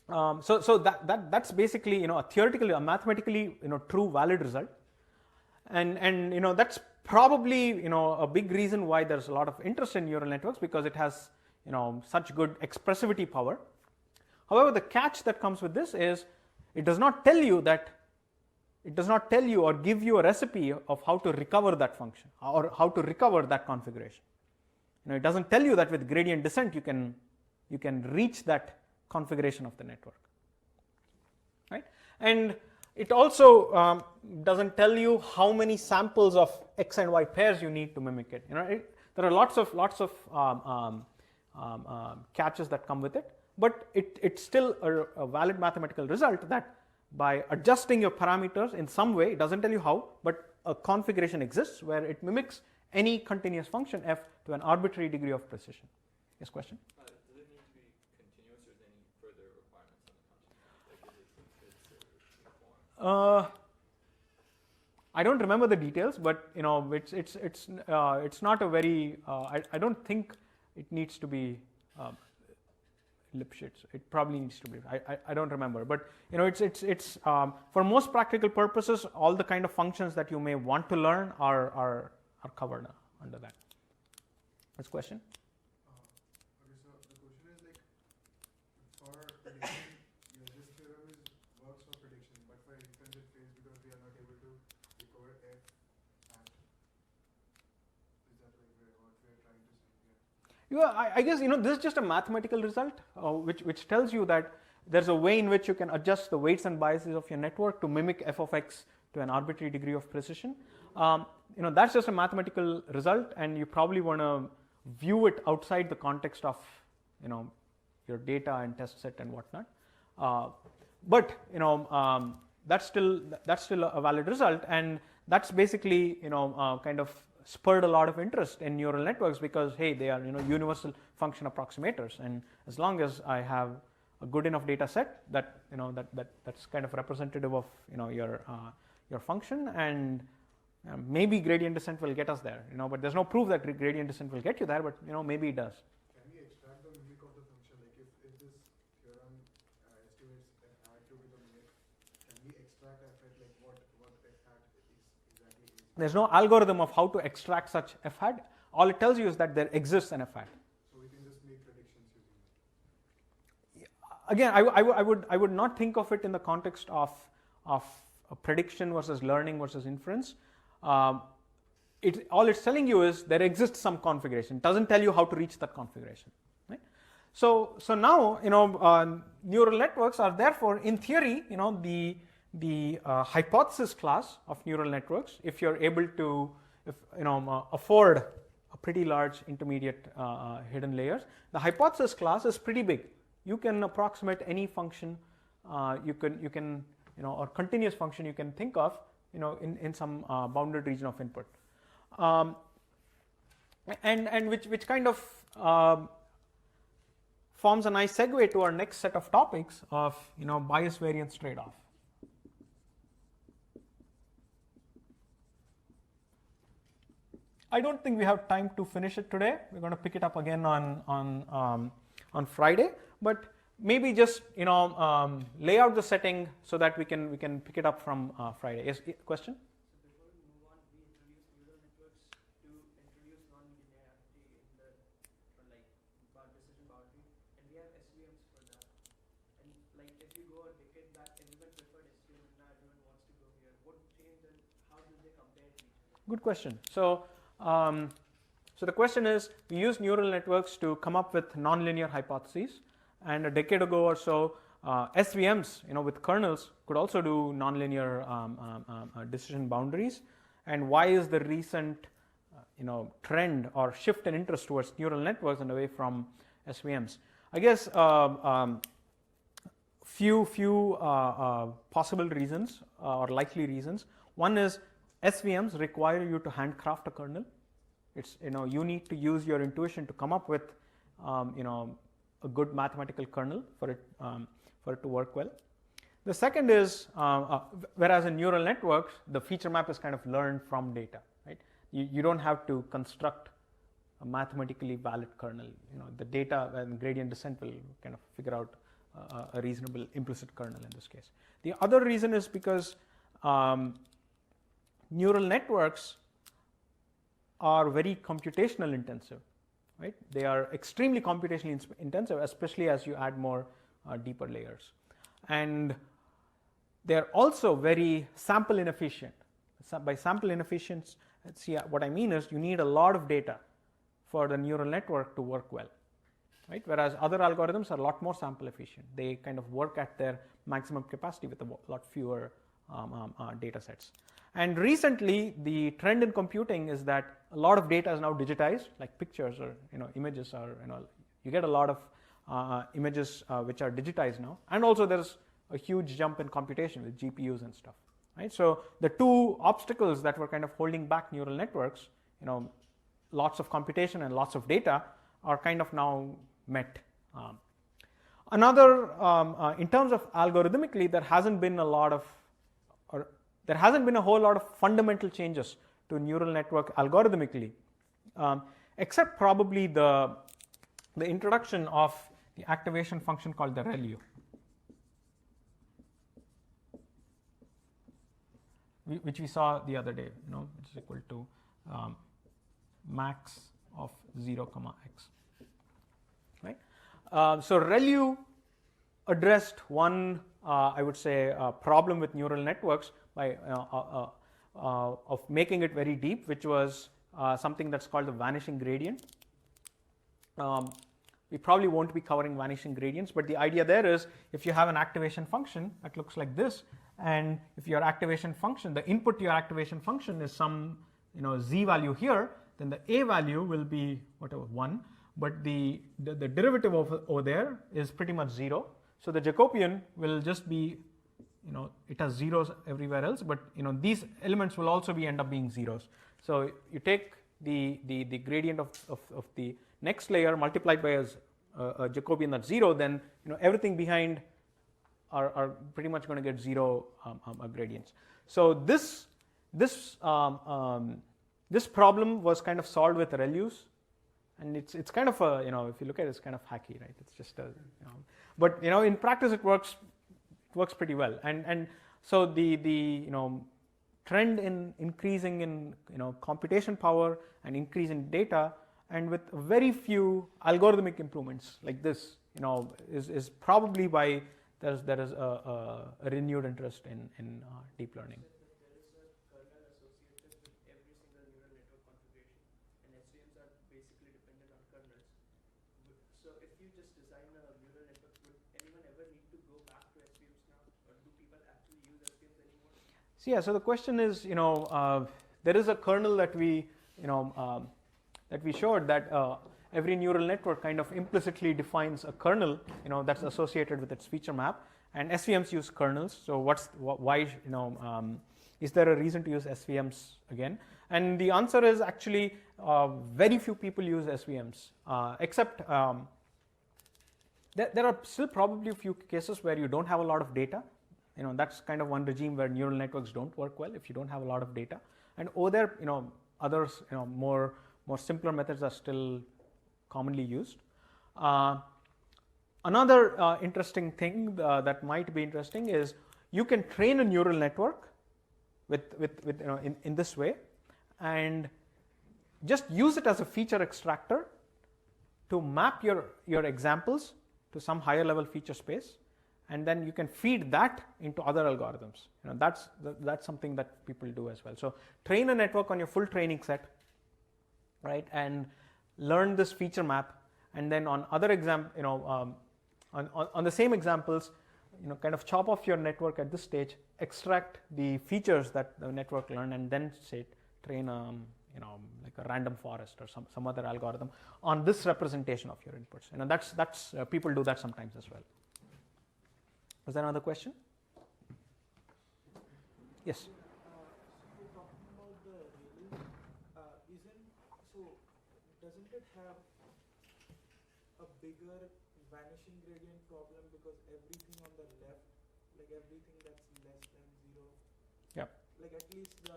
so that's basically a theoretically, a mathematically true valid result, and that's probably a big reason why there's a lot of interest in neural networks, because it has such good expressivity power. However, the catch that comes with this is it does not tell you or give you a recipe of how to recover that function or how to recover that configuration. It doesn't tell you that with gradient descent you can reach that configuration of the network, right? And it also doesn't tell you how many samples of x and y pairs you need to mimic it. There are lots of catches that come with it. But it's still a valid mathematical result that by adjusting your parameters in some way, it doesn't tell you how, but a configuration exists where it mimics any continuous function f to an arbitrary degree of precision. Yes, question? Does it need to be continuous, or is there any further requirements on the function? Like, I don't remember the details, but it's not a very. I don't think it needs to be. Lipschitz. It probably needs to be. I don't remember, but it's for most practical purposes, all the kind of functions that you may want to learn are covered under that. Next question. Okay, so the question is like, for prediction, this theorem works for prediction, but for inference it fails because we are not able to recover f at. Is that like what we are trying to say here? Yeah, I guess this is just a mathematical result, which tells you that there's a way in which you can adjust the weights and biases of your network to mimic f of x to an arbitrary degree of precision. That's just a mathematical result, and you probably want to view it outside the context of your data and test set and whatnot. But that's still a valid result, and that's basically kind of spurred a lot of interest in neural networks, because hey, they are universal function approximators, and as long as I have a good enough data set that that's kind of representative of your function, and maybe gradient descent will get us there, but there's no proof that gradient descent will get you there, but maybe it does. Can we extract the mimic of the function? Like if this theorem estimates f hat to be the mimic, can we extract f hat, like what f hat There's no algorithm of how to extract such f hat. All it tells you is that there exists an f hat. So we can just make predictions using it. Again, I would not think of it in the context of a prediction versus learning versus inference. All it's telling you is there exists some configuration. It doesn't tell you how to reach that configuration. Right? So now neural networks are therefore, in theory, the hypothesis class of neural networks. If you're able to afford a pretty large intermediate hidden layers, the hypothesis class is pretty big. You can approximate any function you can or continuous function you can think of in some bounded region of input, and which kind of forms a nice segue to our next set of topics of bias variance trade-off. I don't think we have time to finish it today. We're going to pick it up again on Friday, but maybe just lay out the setting so that we can pick it up from Friday. Yes, question? So before we move on, we introduced neural networks to introduce non-linearity in the decision boundary, and we have SVMs for that. And if you go a decade back, everyone preferred SVM, and now everyone wants to go here. What changed, and how do they compare to each other? Good question. So the question is, we use neural networks to come up with nonlinear hypotheses, and a decade ago or so, SVMs, with kernels, could also do nonlinear decision boundaries. And why is the recent, trend or shift in interest towards neural networks and away from SVMs? I guess few possible reasons or likely reasons. One is SVMs require you to handcraft a kernel. It's you need to use your intuition to come up with a good mathematical kernel for it to work well. The second is whereas in neural networks the feature map is kind of learned from data, right? You don't have to construct a mathematically valid kernel. The data and gradient descent will kind of figure out a reasonable implicit kernel in this case. The other reason is because neural networks are very computational intensive, right? They are extremely computationally intensive, especially as you add more deeper layers. And they are also very sample inefficient. By sample inefficient, what I mean is you need a lot of data for the neural network to work well, right? Whereas other algorithms are a lot more sample efficient. They kind of work at their maximum capacity with a lot fewer data sets. And recently, the trend in computing is that a lot of data is now digitized, like pictures or images, or you get a lot of images which are digitized now. And also, there's a huge jump in computation with GPUs and stuff, right? So the two obstacles that were kind of holding back neural networks, lots of computation and lots of data, are kind of now met. Another, in terms of algorithmically, there hasn't been a whole lot of fundamental changes to neural network algorithmically, except probably the introduction of the activation function called the ReLU, which we saw the other day, which is equal to max of 0, x. Right? So ReLU addressed one, I would say, problem with neural networks by of making it very deep, which was something that's called the vanishing gradient. We probably won't be covering vanishing gradients, but the idea there is if you have an activation function that looks like this, and if your activation function, the input to your activation function is some z value here, then the a value will be whatever 1, but the derivative over there is pretty much 0. So the Jacobian will just be, it has zeros everywhere else, but these elements will also end up being zeros. So you take the gradient of the next layer multiplied by a Jacobian that's 0, then everything behind are pretty much going to get 0 gradients. So this problem was kind of solved with ReLUs, and it's kind of a, if you look at it, it's kind of hacky, right? It's just a, but in practice it works pretty well. And so the trend in increasing in computation power and increase in data, and with very few algorithmic improvements like this, is probably why there is a renewed interest in deep learning. There is a kernel associated with every single neural network configuration, and SVMs are basically dependent on kernels. So if you just design a neural network, would anyone ever need to go back to SVMs now, or do people actually use SVMs anymore? So yeah, so the question is, there is a kernel that we showed that every neural network kind of implicitly defines a kernel, that's associated with its feature map, and SVMs use kernels. So why, is there a reason to use SVMs again? And the answer is actually very few people use SVMs, except there are still probably a few cases where you don't have a lot of data. That's kind of one regime where neural networks don't work well if you don't have a lot of data. And over there, others, more simpler methods are still commonly used. Another interesting thing that might be interesting is you can train a neural network with in this way, and just use it as a feature extractor to map your examples to some higher level feature space, and then you can feed that into other algorithms. That's something that people do as well. So train a network on your full training set, right, and learn this feature map, and then on other on the same examples, kind of chop off your network at this stage, extract the features that the network learned, and then say train like a random forest or some other algorithm on this representation of your inputs. That's people do that sometimes as well. Was there another question? Yes. You're talking about the ReLU. Doesn't it have a bigger vanishing gradient problem, because everything on the left, like everything that's less than 0, Yep. like at least the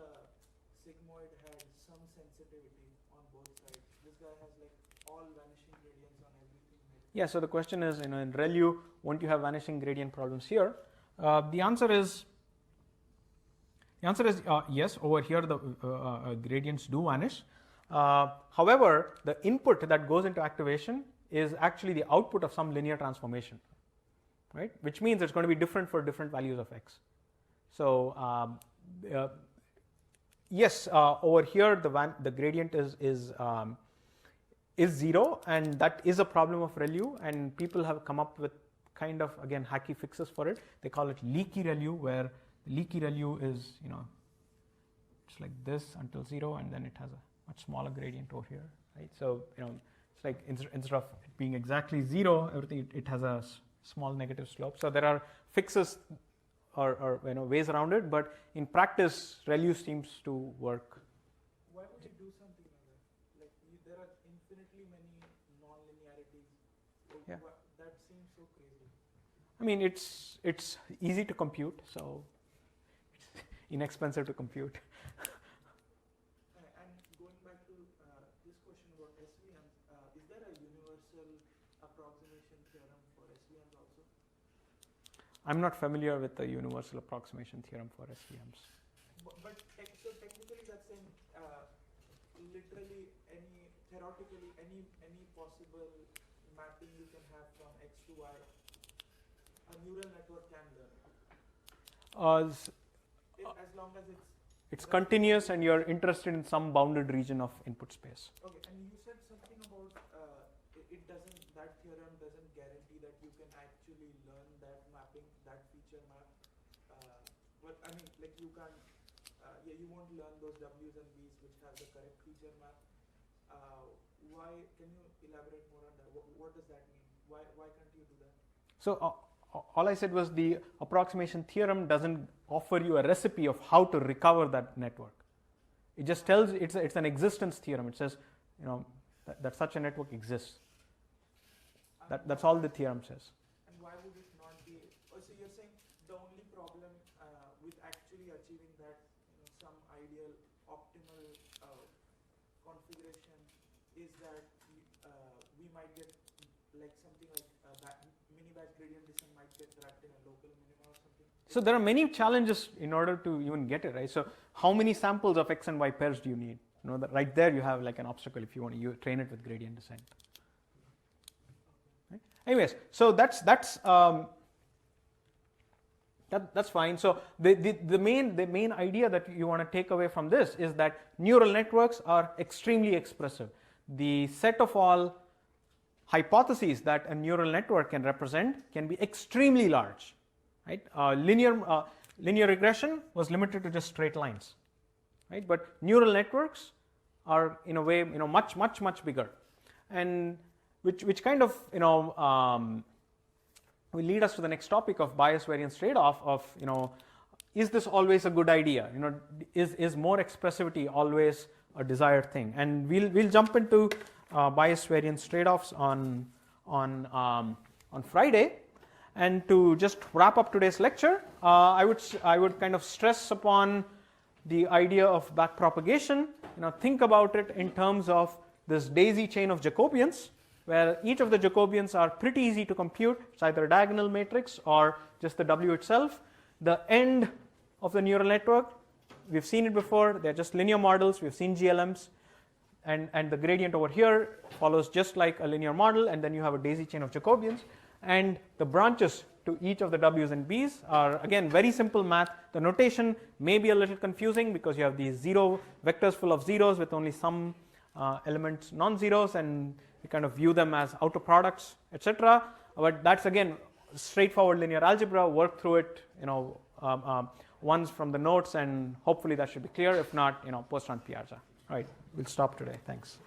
sigmoid had some sensitivity on both sides. This guy has like all vanishing gradients on everything. Yeah, so the question is, in ReLU, won't you have vanishing gradient problems here? The answer is yes. Over here, the gradients do vanish. However, the input that goes into activation is actually the output of some linear transformation, right? Which means it's going to be different for different values of x. So yes, over here the gradient is 0, and that is a problem of ReLU, and people have come up with kind of, again, hacky fixes for it. They call it leaky ReLU, where leaky ReLU is, it's like this until 0, and then it has a much smaller gradient over here, right? So, it's like instead of it being exactly 0, everything, it has a small negative slope. So there are fixes or ways around it, but in practice, ReLU seems to work. Why would you do something like that? Like there are infinitely many non-linearities. Yeah. That seems so crazy. I mean, it's easy to compute, so it's inexpensive to compute. And going back to this question about SVMs, is there a universal approximation theorem for SVMs also? I'm not familiar with the universal approximation theorem for SVMs. So technically that's saying literally theoretically any possible mapping you can have from X to Y, a neural network can learn. As long as it's continuous and you're interested in some bounded region of input space. Okay, and you said something about that theorem doesn't guarantee that you can actually learn that mapping, that feature map. But I mean, like you can't, you won't learn those W's and B's which have the correct feature map. Why? Can you elaborate more on that? What does that mean? Why can't you do that? So all I said was the approximation theorem doesn't offer you a recipe of how to recover that network. It just tells it's an existence theorem. It says that such a network exists. That's all the theorem says. And why would it not be? So you're saying the only problem with actually achieving that some ideal optimal configuration is that we might get like something like mini that gradient descent might get trapped in a local minima or something? So there are many challenges in order to even get it, right? So how many samples of x and y pairs do you need? You know, that right there you have like an obstacle if you want to train it with gradient descent. Right? Anyways, so that's fine. So the main idea that you want to take away from this is that neural networks are extremely expressive. The set of all hypotheses that a neural network can represent can be extremely large. Right? Linear regression was limited to just straight lines, right? But neural networks are in a way, much bigger, and which kind of, will lead us to the next topic of bias variance trade-off of, is this always a good idea? Is more expressivity always a desired thing? And we'll jump into bias variance trade-offs on Friday. And to just wrap up today's lecture, I would kind of stress upon the idea of backpropagation. Think about it in terms of this daisy chain of Jacobians, where each of the Jacobians are pretty easy to compute. It's either a diagonal matrix or just the W itself. The end of the neural network, we've seen it before. They're just linear models. We've seen GLMs. And the gradient over here follows just like a linear model, and then you have a daisy chain of Jacobians. And the branches to each of the W's and B's are, again, very simple math. The notation may be a little confusing because you have these zero vectors full of zeros with only some elements non-zeros, and you kind of view them as outer products, etc. But that's, again, straightforward linear algebra. Work through it, once from the notes, and hopefully that should be clear. If not, post on Piazza. All right, we'll stop today. Thanks.